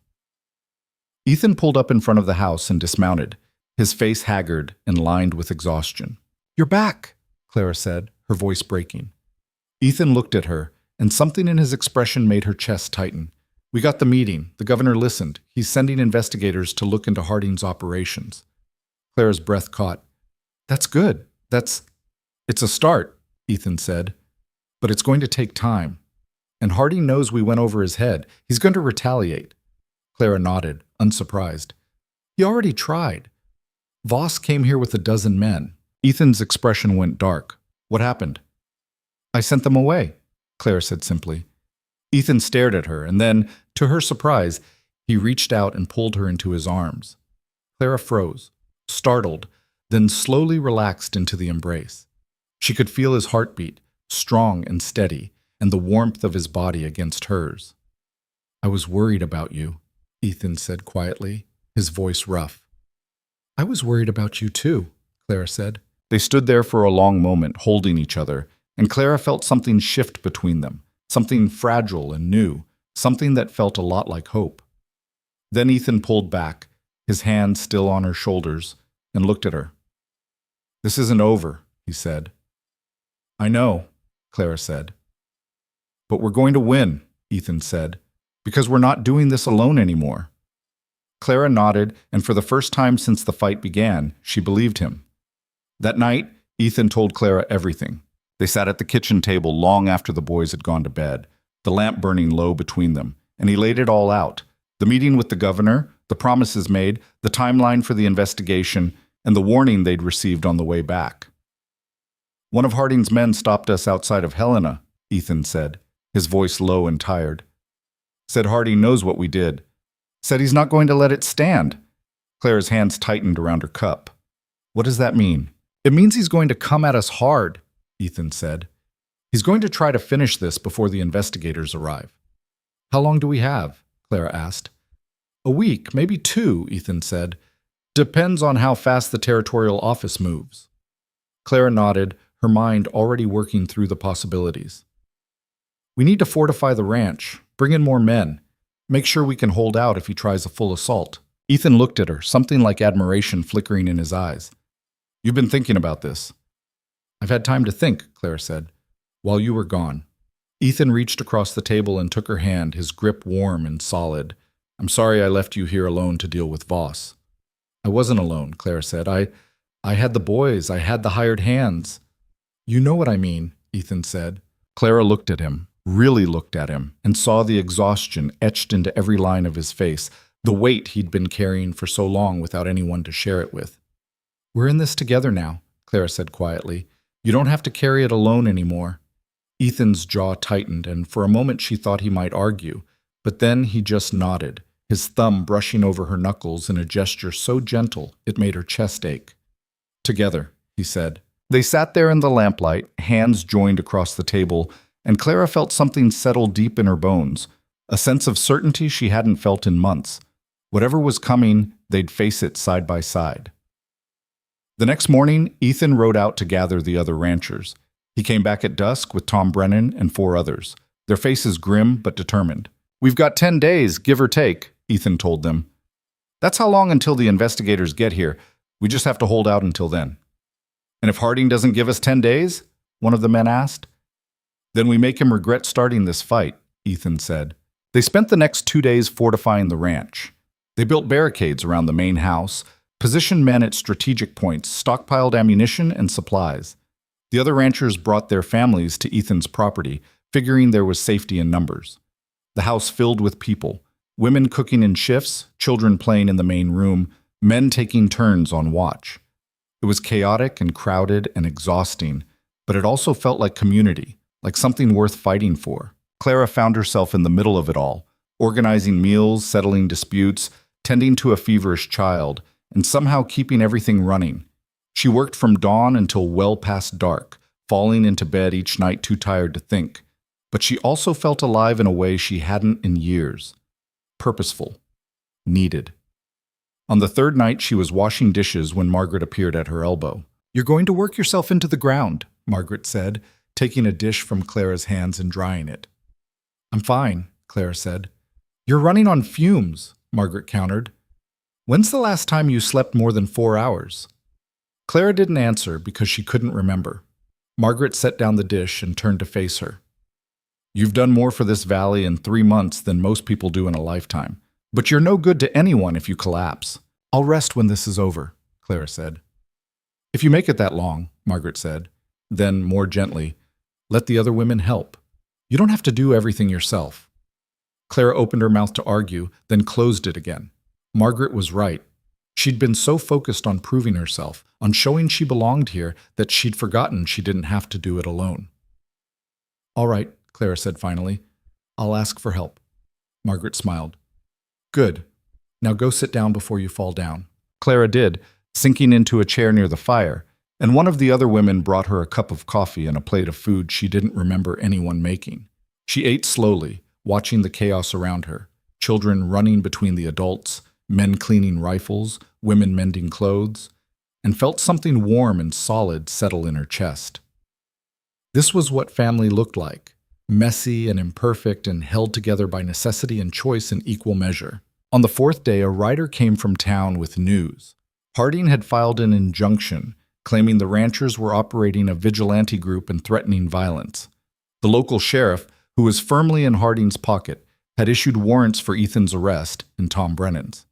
Ethan pulled up in front of the house and dismounted, his face haggard and lined with exhaustion. "You're back," Clara said, her voice breaking. Ethan looked at her, and something in his expression made her chest tighten. "We got the meeting. The governor listened. He's sending investigators to look into Harding's operations." Clara's breath caught. "That's good. It's a start," Ethan said. "But it's going to take time. And Harding knows we went over his head. He's going to retaliate." Clara nodded, unsurprised. "He already tried. Voss came here with 12 men." Ethan's expression went dark. "What happened?" "I sent them away," Clara said simply. Ethan stared at her, and then, to her surprise, he reached out and pulled her into his arms. Clara froze, startled, then slowly relaxed into the embrace. She could feel his heartbeat, strong and steady, and the warmth of his body against hers. "I was worried about you," Ethan said quietly, his voice rough. "I was worried about you too," Clara said. They stood there for a long moment, holding each other, and Clara felt something shift between them, something fragile and new, something that felt a lot like hope. Then Ethan pulled back, his hand still on her shoulders, and looked at her. "This isn't over," he said. "I know," Clara said. "But we're going to win," Ethan said, "because we're not doing this alone anymore." Clara nodded, and for the first time since the fight began, she believed him. That night, Ethan told Clara everything. They sat at the kitchen table long after the boys had gone to bed, the lamp burning low between them, and he laid it all out. The meeting with the governor, the promises made, the timeline for the investigation, and the warning they'd received on the way back. "One of Harding's men stopped us outside of Helena," Ethan said, his voice low and tired. "Said Harding knows what we did. Said he's not going to let it stand." Clara's hands tightened around her cup. "What does that mean?" "It means he's going to come at us hard," Ethan said. "He's going to try to finish this before the investigators arrive." "How long do we have?" Clara asked. "A week, maybe 2, Ethan said. "Depends on how fast the territorial office moves." Clara nodded, her mind already working through the possibilities. "We need to fortify the ranch, bring in more men, make sure we can hold out if he tries a full assault." Ethan looked at her, something like admiration flickering in his eyes. "You've been thinking about this." "I've had time to think," Clara said, "while you were gone." Ethan reached across the table and took her hand, his grip warm and solid. "I'm sorry I left you here alone to deal with Voss." "I wasn't alone," Clara said. I had the boys, I had the hired hands." "You know what I mean," Ethan said. Clara looked at him, really looked at him, and saw the exhaustion etched into every line of his face, the weight he'd been carrying for so long without anyone to share it with. "We're in this together now," Clara said quietly. "You don't have to carry it alone anymore." Ethan's jaw tightened, and for a moment she thought he might argue, but then he just nodded, his thumb brushing over her knuckles in a gesture so gentle it made her chest ache. "Together," he said. They sat there in the lamplight, hands joined across the table, and Clara felt something settle deep in her bones, a sense of certainty she hadn't felt in months. Whatever was coming, they'd face it side by side. The next morning, Ethan rode out to gather the other ranchers. He came back at dusk with Tom Brennan and 4 others, their faces grim but determined. "We've got 10 days, give or take," Ethan told them. "That's how long until the investigators get here. We just have to hold out until then." "And if Harding doesn't give us 10 days?" one of the men asked. "Then we make him regret starting this fight," Ethan said. They spent the next 2 days fortifying the ranch. They built barricades around the main house, positioned men at strategic points, stockpiled ammunition and supplies. The other ranchers brought their families to Ethan's property, figuring there was safety in numbers. The house filled with people, women cooking in shifts, children playing in the main room, men taking turns on watch. It was chaotic and crowded and exhausting, but it also felt like community, like something worth fighting for. Clara found herself in the middle of it all, organizing meals, settling disputes, tending to a feverish child, and somehow keeping everything running. She worked from dawn until well past dark, falling into bed each night too tired to think. But she also felt alive in a way she hadn't in years. Purposeful. Needed. On the third night, she was washing dishes when Margaret appeared at her elbow. "You're going to work yourself into the ground," Margaret said, taking a dish from Clara's hands and drying it. "I'm fine," Clara said. "You're running on fumes," Margaret countered. "When's the last time you slept more than 4 hours?" Clara didn't answer because she couldn't remember. Margaret set down the dish and turned to face her. "You've done more for this valley in 3 months than most people do in a lifetime. But you're no good to anyone if you collapse." "I'll rest when this is over," Clara said. "If you make it that long," Margaret said. Then, more gently, "let the other women help. You don't have to do everything yourself." Clara opened her mouth to argue, then closed it again. Margaret was right. She'd been so focused on proving herself, on showing she belonged here, that she'd forgotten she didn't have to do it alone. "All right," Clara said finally. "I'll ask for help." Margaret smiled. "Good. Now go sit down before you fall down." Clara did, sinking into a chair near the fire, and one of the other women brought her a cup of coffee and a plate of food she didn't remember anyone making. She ate slowly, watching the chaos around her, children running between the adults, men cleaning rifles, women mending clothes, and felt something warm and solid settle in her chest. This was what family looked like, messy and imperfect and held together by necessity and choice in equal measure. On the fourth day, a rider came from town with news. Harding had filed an injunction, claiming the ranchers were operating a vigilante group and threatening violence. The local sheriff, who was firmly in Harding's pocket, had issued warrants for Ethan's arrest and Tom Brennan's.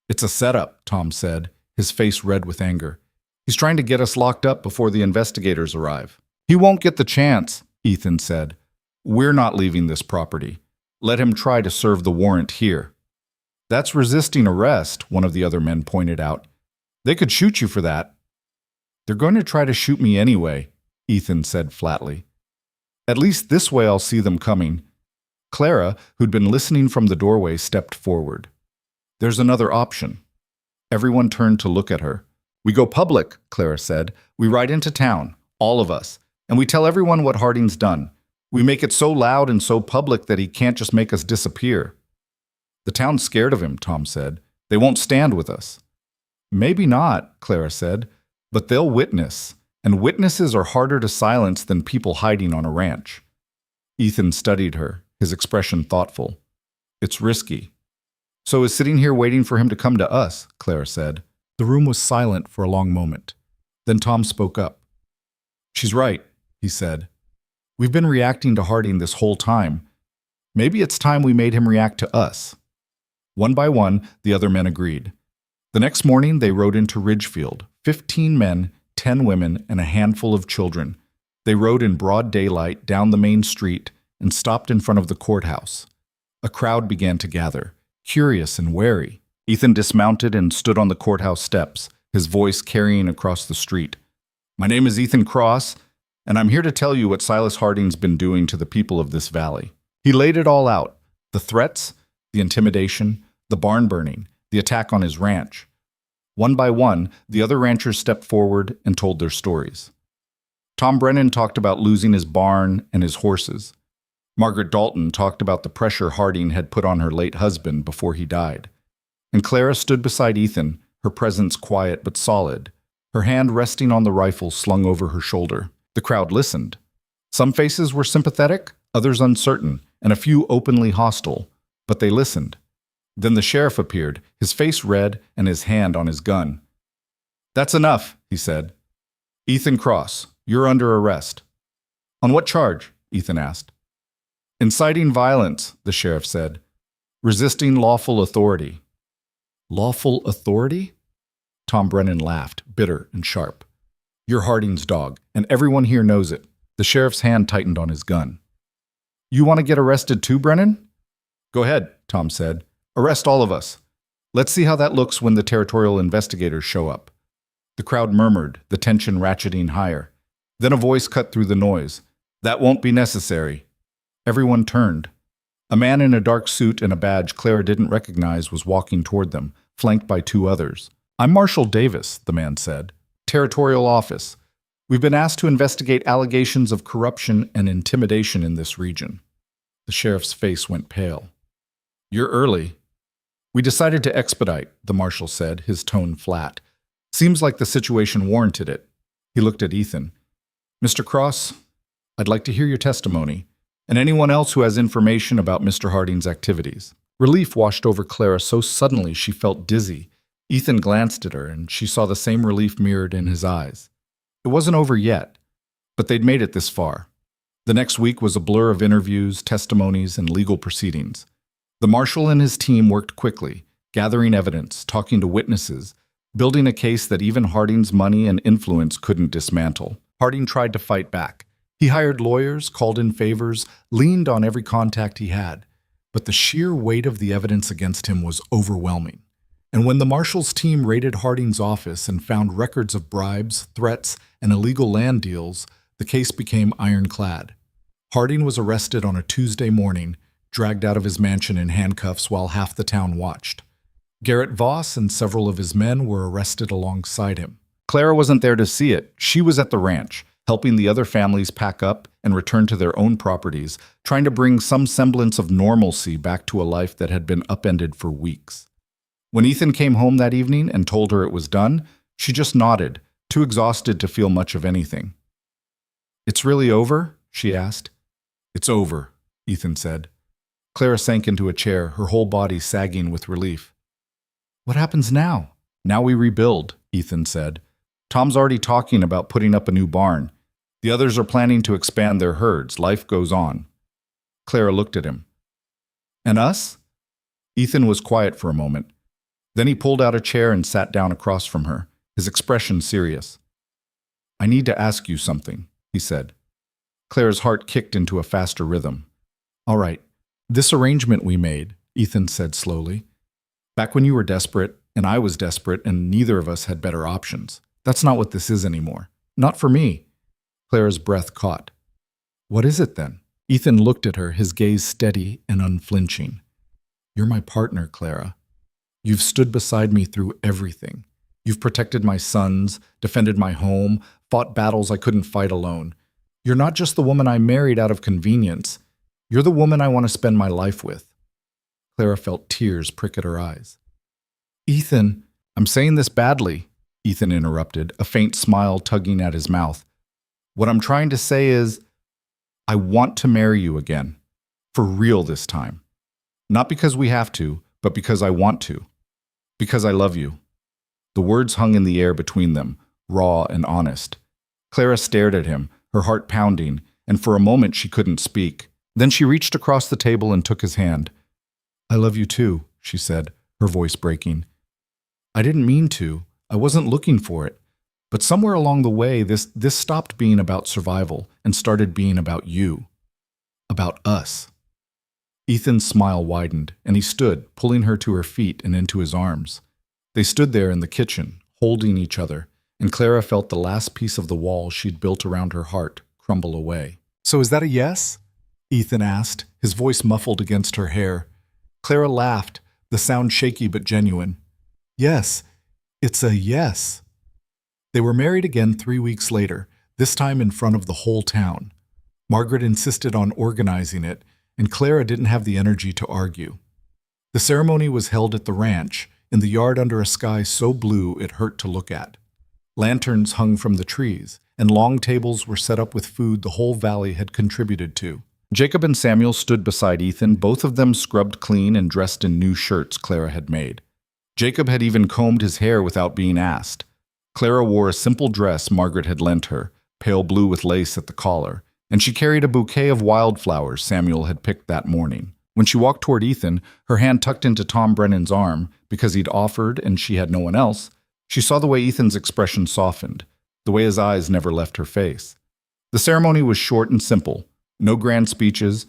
"It's a setup," Tom said, his face red with anger. "He's trying to get us locked up before the investigators arrive." "He won't get the chance," Ethan said. "We're not leaving this property. Let him try to serve the warrant here." "That's resisting arrest," one of the other men pointed out. "They could shoot you for that." "They're going to try to shoot me anyway," Ethan said flatly. "At least this way I'll see them coming." Clara, who'd been listening from the doorway, stepped forward. "There's another option." Everyone turned to look at her. "We go public," Clara said. "We ride into town, all of us, and we tell everyone what Harding's done. We make it so loud and so public that he can't just make us disappear." "The town's scared of him," Tom said. "They won't stand with us." "Maybe not," Clara said, "but they'll witness, and witnesses are harder to silence than people hiding on a ranch." Ethan studied her, his expression thoughtful. "It's risky." "So is sitting here waiting for him to come to us," Clara said. The room was silent for a long moment. Then Tom spoke up. "She's right," he said. "We've been reacting to Harding this whole time. Maybe it's time we made him react to us." One by one, the other men agreed. The next morning, they rode into Ridgefield, 15 men, 10 women, and a handful of children. They rode in broad daylight down the main street and stopped in front of the courthouse. A crowd began to gather, curious and wary. Ethan dismounted and stood on the courthouse steps, his voice carrying across the street. "My name is Ethan Cross, and I'm here to tell you what Silas Harding's been doing to the people of this valley." He laid it all out, the threats, the intimidation, the barn burning, the attack on his ranch. One by one, the other ranchers stepped forward and told their stories. Tom Brennan talked about losing his barn and his horses. Margaret Dalton talked about the pressure Harding had put on her late husband before he died. And Clara stood beside Ethan, her presence quiet but solid, her hand resting on the rifle slung over her shoulder. The crowd listened. Some faces were sympathetic, others uncertain, and a few openly hostile, but they listened. Then the sheriff appeared, his face red and his hand on his gun. "That's enough," he said. "Ethan Cross, you're under arrest." "On what charge?" Ethan asked. "Inciting violence," the sheriff said. "Resisting lawful authority." "Lawful authority?" Tom Brennan laughed, bitter and sharp. "You're Harding's dog, and everyone here knows it." The sheriff's hand tightened on his gun. "You want to get arrested too, Brennan?" "Go ahead," Tom said. "Arrest all of us. Let's see how that looks when the territorial investigators show up." The crowd murmured, the tension ratcheting higher. Then a voice cut through the noise. "That won't be necessary." Everyone turned. A man in a dark suit and a badge Clara didn't recognize was walking toward them, flanked by 2 others. "I'm Marshal Davis," the man said. Territorial Office. We've been asked to investigate allegations of corruption and intimidation in this region. The sheriff's face went pale. You're early. We decided to expedite, the marshal said, his tone flat. Seems like the situation warranted it. He looked at Ethan. Mr. Cross, I'd like to hear your testimony, and anyone else who has information about Mr. Harding's activities. Relief washed over Clara so suddenly she felt dizzy. Ethan glanced at her, and she saw the same relief mirrored in his eyes. It wasn't over yet, but they'd made it this far. The next week was a blur of interviews, testimonies, and legal proceedings. The marshal and his team worked quickly, gathering evidence, talking to witnesses, building a case that even Harding's money and influence couldn't dismantle. Harding tried to fight back. He hired lawyers, called in favors, leaned on every contact he had. But the sheer weight of the evidence against him was overwhelming. And when the marshal's team raided Harding's office and found records of bribes, threats, and illegal land deals, the case became ironclad. Harding was arrested on a Tuesday morning, dragged out of his mansion in handcuffs while half the town watched. Garrett Voss and several of his men were arrested alongside him. Clara wasn't there to see it. She was at the ranch, helping the other families pack up and return to their own properties, trying to bring some semblance of normalcy back to a life that had been upended for weeks. When Ethan came home that evening and told her it was done, she just nodded, too exhausted to feel much of anything. "It's really over?" she asked. "It's over," Ethan said. Clara sank into a chair, her whole body sagging with relief. "What happens now?" "Now we rebuild," Ethan said. "Tom's already talking about putting up a new barn. The others are planning to expand their herds. Life goes on." Clara looked at him. "And us?" Ethan was quiet for a moment. Then he pulled out a chair and sat down across from her, his expression serious. "I need to ask you something," he said. Clara's heart kicked into a faster rhythm. "All right, this arrangement we made," Ethan said slowly. "Back when you were desperate, and I was desperate, and neither of us had better options. That's not what this is anymore. Not for me." Clara's breath caught. "What is it then?" Ethan looked at her, his gaze steady and unflinching. "You're my partner, Clara. You've stood beside me through everything. You've protected my sons, defended my home, fought battles I couldn't fight alone. You're not just the woman I married out of convenience. You're the woman I want to spend my life with." Clara felt tears prick at her eyes. "Ethan, I'm saying this badly," Ethan interrupted, a faint smile tugging at his mouth. "What I'm trying to say is, I want to marry you again. For real this time. Not because we have to, but because I want to. Because I love you." The words hung in the air between them, raw and honest. Clara stared at him, her heart pounding, and for a moment she couldn't speak. Then she reached across the table and took his hand. "I love you too," she said, her voice breaking. "I didn't mean to. I wasn't looking for it. But somewhere along the way, this stopped being about survival and started being about you. About us." Ethan's smile widened, and he stood, pulling her to her feet and into his arms. They stood there in the kitchen, holding each other, and Clara felt the last piece of the wall she'd built around her heart crumble away. "So is that a yes?" Ethan asked, his voice muffled against her hair. Clara laughed, the sound shaky but genuine. "Yes, it's a yes." They were married again 3 weeks later, this time in front of the whole town. Margaret insisted on organizing it, and Clara didn't have the energy to argue. The ceremony was held at the ranch, in the yard under a sky so blue it hurt to look at. Lanterns hung from the trees, and long tables were set up with food the whole valley had contributed to. Jacob and Samuel stood beside Ethan, both of them scrubbed clean and dressed in new shirts Clara had made. Jacob had even combed his hair without being asked. Clara wore a simple dress Margaret had lent her, pale blue with lace at the collar, and she carried a bouquet of wildflowers Samuel had picked that morning. When she walked toward Ethan, her hand tucked into Tom Brennan's arm, because he'd offered and she had no one else, she saw the way Ethan's expression softened, the way his eyes never left her face. The ceremony was short and simple, no grand speeches,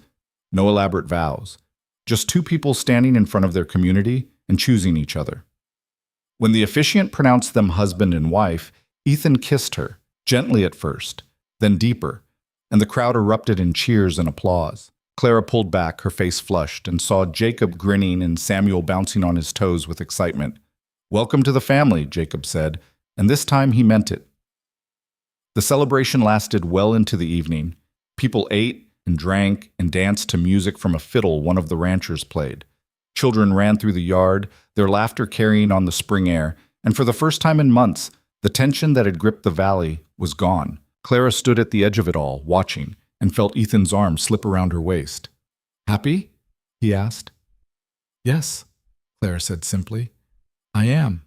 no elaborate vows, just two people standing in front of their community and choosing each other. When the officiant pronounced them husband and wife, Ethan kissed her, gently at first, then deeper, and the crowd erupted in cheers and applause. Clara pulled back, her face flushed, and saw Jacob grinning and Samuel bouncing on his toes with excitement. "Welcome to the family," Jacob said, and this time he meant it. The celebration lasted well into the evening. People ate and drank and danced to music from a fiddle one of the ranchers played. Children ran through the yard, their laughter carrying on the spring air, and for the first time in months, the tension that had gripped the valley was gone. Clara stood at the edge of it all, watching, and felt Ethan's arm slip around her waist. "Happy?" he asked. "Yes," Clara said simply. "I am."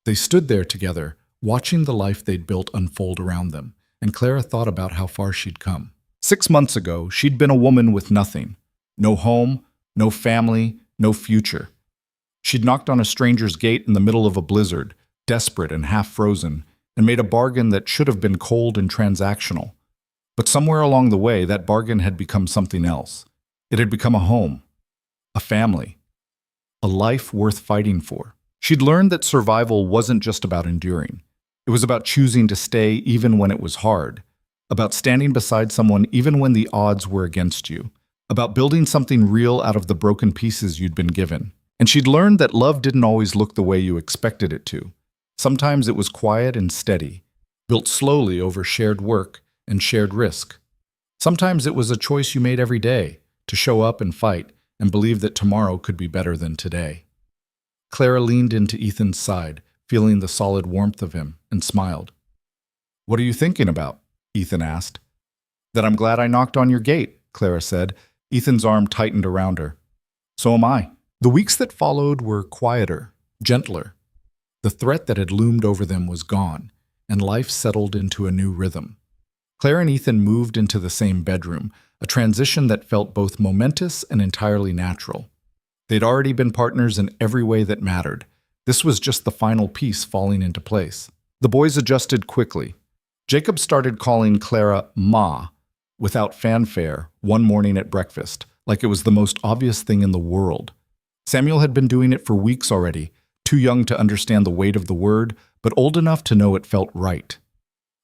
They stood there together, watching the life they'd built unfold around them, and Clara thought about how far she'd come. 6 months ago, she'd been a woman with nothing. No home, no family, no future. She'd knocked on a stranger's gate in the middle of a blizzard, desperate and half-frozen, and made a bargain that should have been cold and transactional. But somewhere along the way, that bargain had become something else. It had become a home, a family, a life worth fighting for. She'd learned that survival wasn't just about enduring. It was about choosing to stay even when it was hard, about standing beside someone even when the odds were against you, about building something real out of the broken pieces you'd been given. And she'd learned that love didn't always look the way you expected it to. Sometimes it was quiet and steady, built slowly over shared work and shared risk. Sometimes it was a choice you made every day, to show up and fight and believe that tomorrow could be better than today. Clara leaned into Ethan's side, feeling the solid warmth of him, and smiled. "What are you thinking about?" Ethan asked. "That I'm glad I knocked on your gate," Clara said. Ethan's arm tightened around her. "So am I." The weeks that followed were quieter, gentler. The threat that had loomed over them was gone, and life settled into a new rhythm. Clara and Ethan moved into the same bedroom, a transition that felt both momentous and entirely natural. They'd already been partners in every way that mattered. This was just the final piece falling into place. The boys adjusted quickly. Jacob started calling Clara Ma, without fanfare, one morning at breakfast, like it was the most obvious thing in the world. Samuel had been doing it for weeks already, too young to understand the weight of the word, but old enough to know it felt right.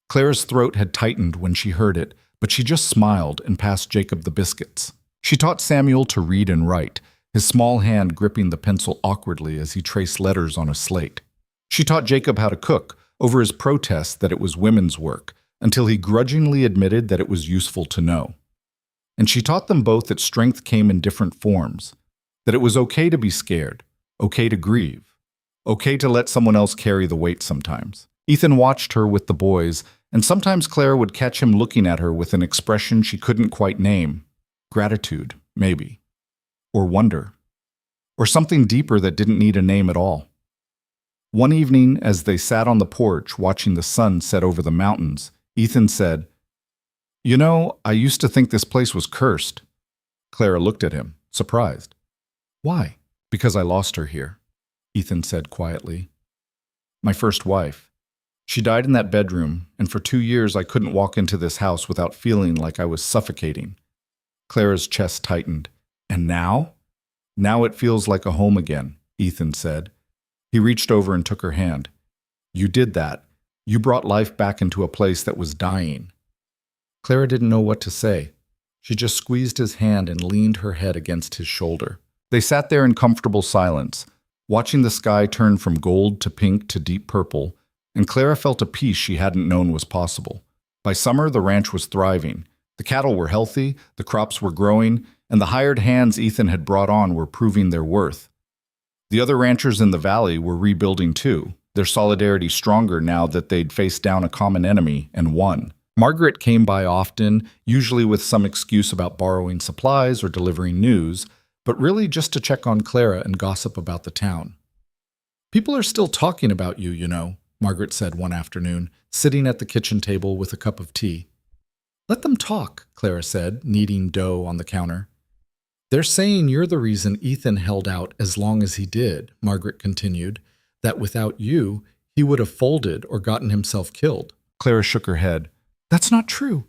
Clara's throat had tightened when she heard it, but she just smiled and passed Jacob the biscuits. She taught Samuel to read and write, his small hand gripping the pencil awkwardly as he traced letters on a slate. She taught Jacob how to cook, over his protest that it was women's work, until he grudgingly admitted that it was useful to know. And she taught them both that strength came in different forms, that it was okay to be scared, okay to grieve, okay to let someone else carry the weight sometimes. Ethan watched her with the boys, and sometimes Clara would catch him looking at her with an expression she couldn't quite name. Gratitude, maybe. Or wonder. Or something deeper that didn't need a name at all. One evening, as they sat on the porch watching the sun set over the mountains, Ethan said, "You know, I used to think this place was cursed." Clara looked at him, surprised. "Why?" "Because I lost her here," Ethan said quietly. "My first wife. She died in that bedroom, and for 2 years I couldn't walk into this house without feeling like I was suffocating." Clara's chest tightened. "And now?" "Now it feels like a home again," Ethan said. He reached over and took her hand. "You did that. You brought life back into a place that was dying." Clara didn't know what to say. She just squeezed his hand and leaned her head against his shoulder. They sat there in comfortable silence, watching the sky turn from gold to pink to deep purple, and Clara felt a peace she hadn't known was possible. By summer, the ranch was thriving. The cattle were healthy, the crops were growing, and the hired hands Ethan had brought on were proving their worth. The other ranchers in the valley were rebuilding too, their solidarity stronger now that they'd faced down a common enemy and won. Margaret came by often, usually with some excuse about borrowing supplies or delivering news, but really just to check on Clara and gossip about the town. "People are still talking about you, you know," Margaret said one afternoon, sitting at the kitchen table with a cup of tea. "Let them talk," Clara said, kneading dough on the counter. "They're saying you're the reason Ethan held out as long as he did," Margaret continued, "that without you, he would have folded or gotten himself killed." Clara shook her head. "That's not true.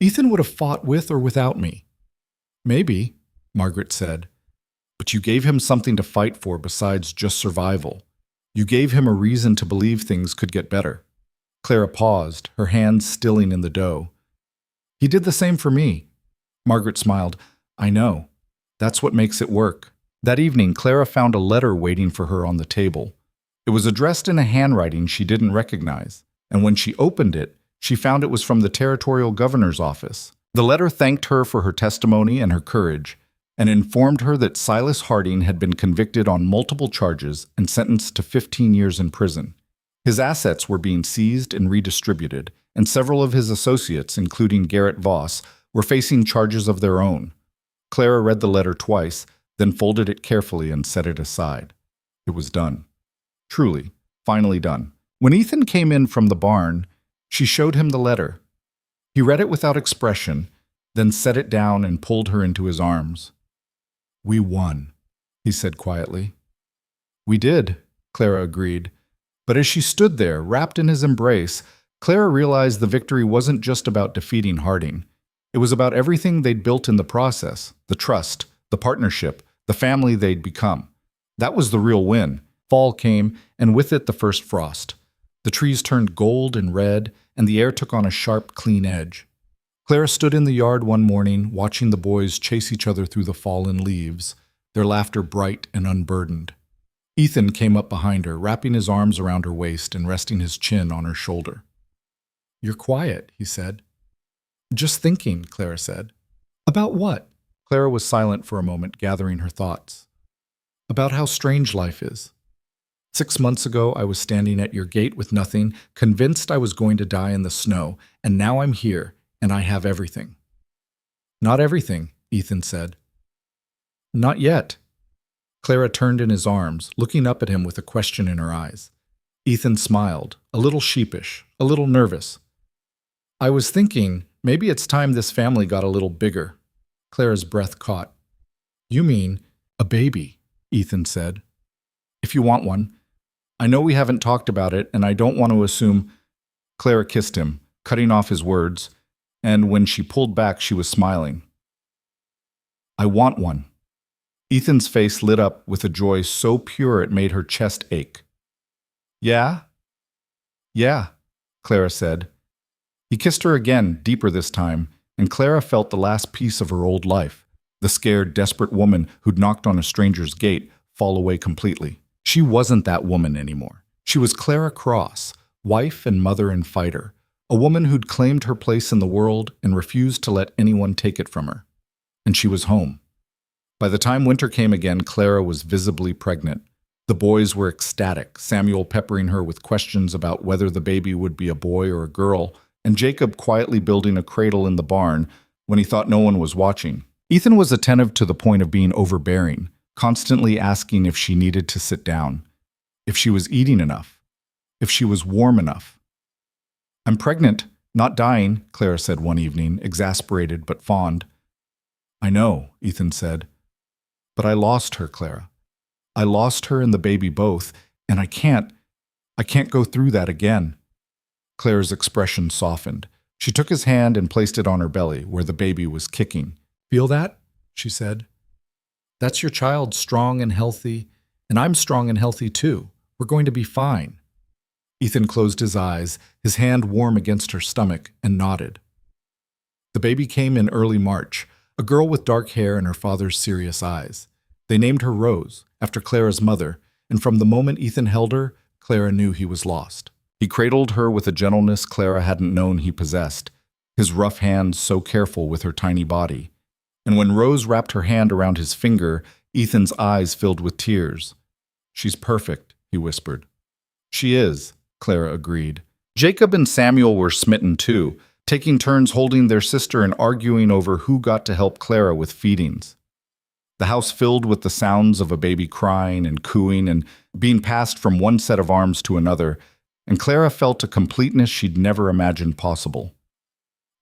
Ethan would have fought with or without me." "Maybe," Margaret said, "but you gave him something to fight for besides just survival. You gave him a reason to believe things could get better." Clara paused, her hands stilling in the dough. "He did the same for me." Margaret smiled. "I know. That's what makes it work." That evening, Clara found a letter waiting for her on the table. It was addressed in a handwriting she didn't recognize, and when she opened it, She found it was from the territorial governor's office. The letter thanked her for her testimony and her courage, and informed her that Silas Harding had been convicted on multiple charges and sentenced to 15 years in prison. His assets were being seized and redistributed, and several of his associates, including Garrett Voss, were facing charges of their own. Clara read the letter twice, then folded it carefully and set it aside. It was done. Truly, finally done. When Ethan came in from the barn, she showed him the letter. He read it without expression, then set it down and pulled her into his arms. "We won," he said quietly. "We did," Clara agreed. But as she stood there, wrapped in his embrace, Clara realized the victory wasn't just about defeating Harding. It was about everything they'd built in the process, the trust, the partnership, the family they'd become. That was the real win. Fall came, and with it the first frost. The trees turned gold and red, and the air took on a sharp, clean edge. Clara stood in the yard one morning, watching the boys chase each other through the fallen leaves, their laughter bright and unburdened. Ethan came up behind her, wrapping his arms around her waist and resting his chin on her shoulder. "You're quiet," he said. "Just thinking," Clara said. "About what?" Clara was silent for a moment, gathering her thoughts. "About how strange life is. 6 months ago, I was standing at your gate with nothing, convinced I was going to die in the snow, and now I'm here, and I have everything." "Not everything," Ethan said. "Not yet." Clara turned in his arms, looking up at him with a question in her eyes. Ethan smiled, a little sheepish, a little nervous. "I was thinking, maybe it's time this family got a little bigger." Clara's breath caught. "You mean a baby," Ethan said. "If you want one. I know we haven't talked about it, and I don't want to assume—" Clara kissed him, cutting off his words, and when she pulled back, she was smiling. "I want one." Ethan's face lit up with a joy so pure it made her chest ache. "Yeah?" "Yeah," Clara said. He kissed her again, deeper this time, and Clara felt the last piece of her old life, the scared, desperate woman who'd knocked on a stranger's gate, fall away completely. She wasn't that woman anymore. She was Clara Cross, wife and mother and fighter, a woman who'd claimed her place in the world and refused to let anyone take it from her. And she was home. By the time winter came again, Clara was visibly pregnant. The boys were ecstatic, Samuel peppering her with questions about whether the baby would be a boy or a girl, and Jacob quietly building a cradle in the barn when he thought no one was watching. Ethan was attentive to the point of being overbearing, constantly asking if she needed to sit down, if she was eating enough, if she was warm enough. "I'm pregnant, not dying," Clara said one evening, exasperated but fond. "I know," Ethan said. "But I lost her, Clara. I lost her and the baby both, and I can't go through that again." Clara's expression softened. She took his hand and placed it on her belly, where the baby was kicking. "Feel that?" she said. "That's your child, strong and healthy, and I'm strong and healthy too. We're going to be fine." Ethan closed his eyes, his hand warm against her stomach, and nodded. The baby came in early March, a girl with dark hair and her father's serious eyes. They named her Rose, after Clara's mother, and from the moment Ethan held her, Clara knew he was lost. He cradled her with a gentleness Clara hadn't known he possessed, his rough hands so careful with her tiny body. And when Rose wrapped her hand around his finger, Ethan's eyes filled with tears. "She's perfect," he whispered. "She is," Clara agreed. Jacob and Samuel were smitten too, taking turns holding their sister and arguing over who got to help Clara with feedings. The house filled with the sounds of a baby crying and cooing and being passed from one set of arms to another, and Clara felt a completeness she'd never imagined possible.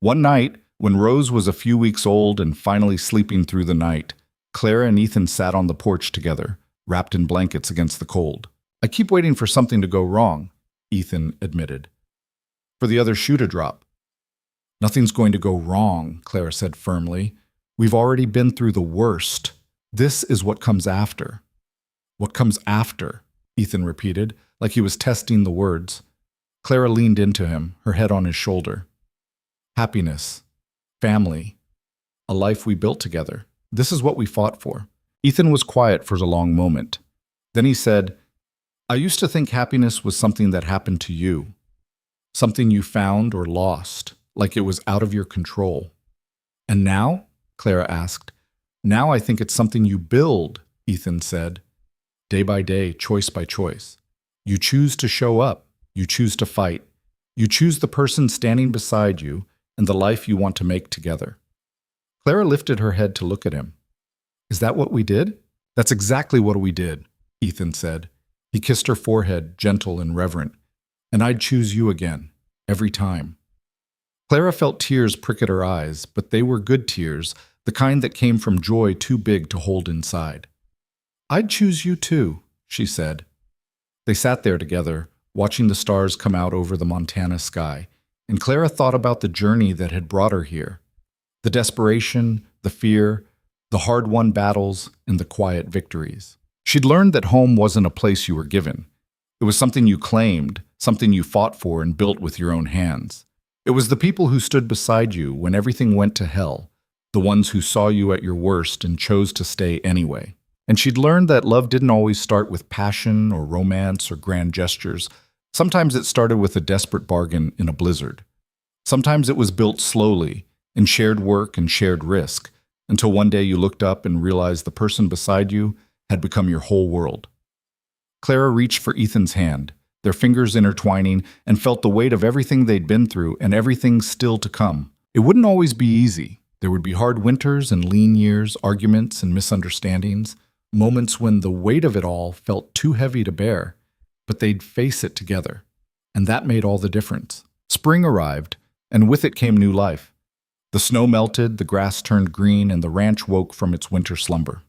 One night, when Rose was a few weeks old and finally sleeping through the night, Clara and Ethan sat on the porch together, wrapped in blankets against the cold. "I keep waiting for something to go wrong," Ethan admitted. "For the other shoe to drop." "Nothing's going to go wrong," Clara said firmly. "We've already been through the worst. This is what comes after." "What comes after?" Ethan repeated, like he was testing the words. Clara leaned into him, her head on his shoulder. "Happiness. Family. A life we built together. This is what we fought for." Ethan was quiet for a long moment. Then he said, "I used to think happiness was something that happened to you." something you found or lost, like it was out of your control. And now? Clara asked. Now I think it's something you build, Ethan said. Day by day, choice by choice. You choose to show up. You choose to fight. You choose the person standing beside you and the life you want to make together. Clara lifted her head to look at him. Is that what we did? That's exactly what we did, Ethan said. He kissed her forehead, gentle and reverent. And I'd choose you again, every time. Clara felt tears prick at her eyes, but they were good tears, the kind that came from joy too big to hold inside. I'd choose you too, she said. They sat there together, watching the stars come out over the Montana sky, and Clara thought about the journey that had brought her here. The desperation, the fear, the hard-won battles, and the quiet victories. She'd learned that home wasn't a place you were given. It was something you claimed, something you fought for and built with your own hands. It was the people who stood beside you when everything went to hell, the ones who saw you at your worst and chose to stay anyway. And she'd learned that love didn't always start with passion or romance or grand gestures. Sometimes it started with a desperate bargain in a blizzard. Sometimes it was built slowly, in shared work and shared risk, until one day you looked up and realized the person beside you had become your whole world. Clara reached for Ethan's hand, their fingers intertwining, and felt the weight of everything they'd been through and everything still to come. It wouldn't always be easy. There would be hard winters and lean years, arguments and misunderstandings, moments when the weight of it all felt too heavy to bear, but they'd face it together. And that made all the difference. Spring arrived, and with it came new life. The snow melted, the grass turned green, and the ranch woke from its winter slumber.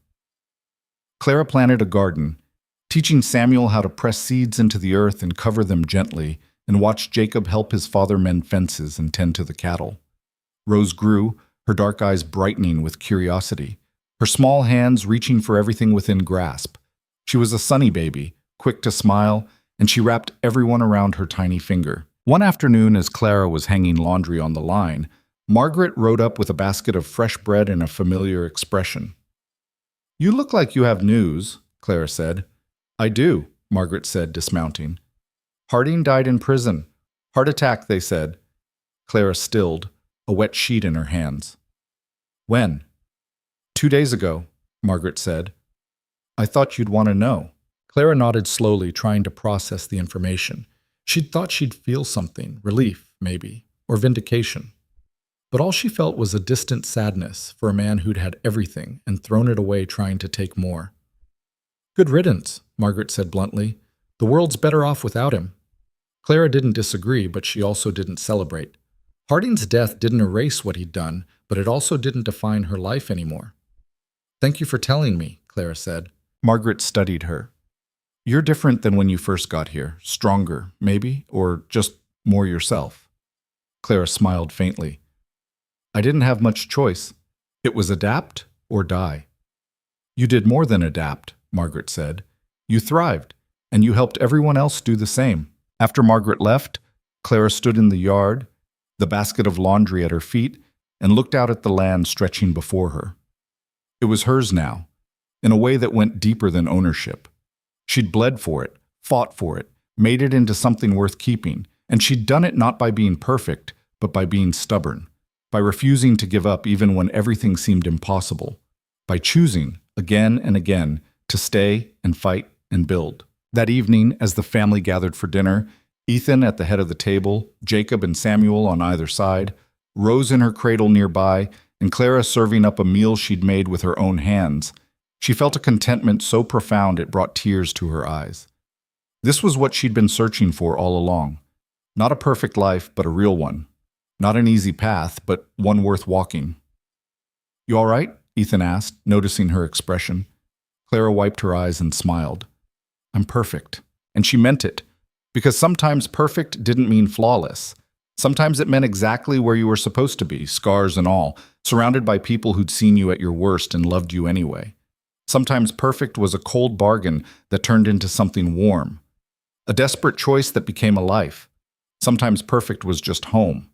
Clara planted a garden, teaching Samuel how to press seeds into the earth and cover them gently, and watched Jacob help his father mend fences and tend to the cattle. Rose grew, her dark eyes brightening with curiosity, her small hands reaching for everything within grasp. She was a sunny baby, quick to smile, and she wrapped everyone around her tiny finger. One afternoon, as Clara was hanging laundry on the line, Margaret rode up with a basket of fresh bread and a familiar expression. "You look like you have news," Clara said. "I do," Margaret said, dismounting. "Harding died in prison. Heart attack, they said." Clara stilled, a wet sheet in her hands. "When?" "2 days ago," Margaret said. "I thought you'd want to know." Clara nodded slowly, trying to process the information. She'd thought she'd feel something, relief, maybe, or vindication. But all she felt was a distant sadness for a man who'd had everything and thrown it away trying to take more. "Good riddance," Margaret said bluntly. "The world's better off without him." Clara didn't disagree, but she also didn't celebrate. Harding's death didn't erase what he'd done, but it also didn't define her life anymore. "Thank you for telling me," Clara said. Margaret studied her. "You're different than when you first got here. Stronger, maybe, or just more yourself." Clara smiled faintly. "I didn't have much choice. It was adapt or die." "You did more than adapt," Margaret said. "You thrived, and you helped everyone else do the same." After Margaret left, Clara stood in the yard, the basket of laundry at her feet, and looked out at the land stretching before her. It was hers now, in a way that went deeper than ownership. She'd bled for it, fought for it, made it into something worth keeping, and she'd done it not by being perfect, but by being stubborn, by refusing to give up even when everything seemed impossible, by choosing, again and again, to stay and fight and build. That evening, as the family gathered for dinner, Ethan at the head of the table, Jacob and Samuel on either side, Rose in her cradle nearby, and Clara serving up a meal she'd made with her own hands, she felt a contentment so profound it brought tears to her eyes. This was what she'd been searching for all along. Not a perfect life, but a real one. Not an easy path, but one worth walking. "You all right?" Ethan asked, noticing her expression. Clara wiped her eyes and smiled. "I'm perfect." And she meant it, because sometimes perfect didn't mean flawless. Sometimes it meant exactly where you were supposed to be, scars and all, surrounded by people who'd seen you at your worst and loved you anyway. Sometimes perfect was a cold bargain that turned into something warm. A desperate choice that became a life. Sometimes perfect was just home.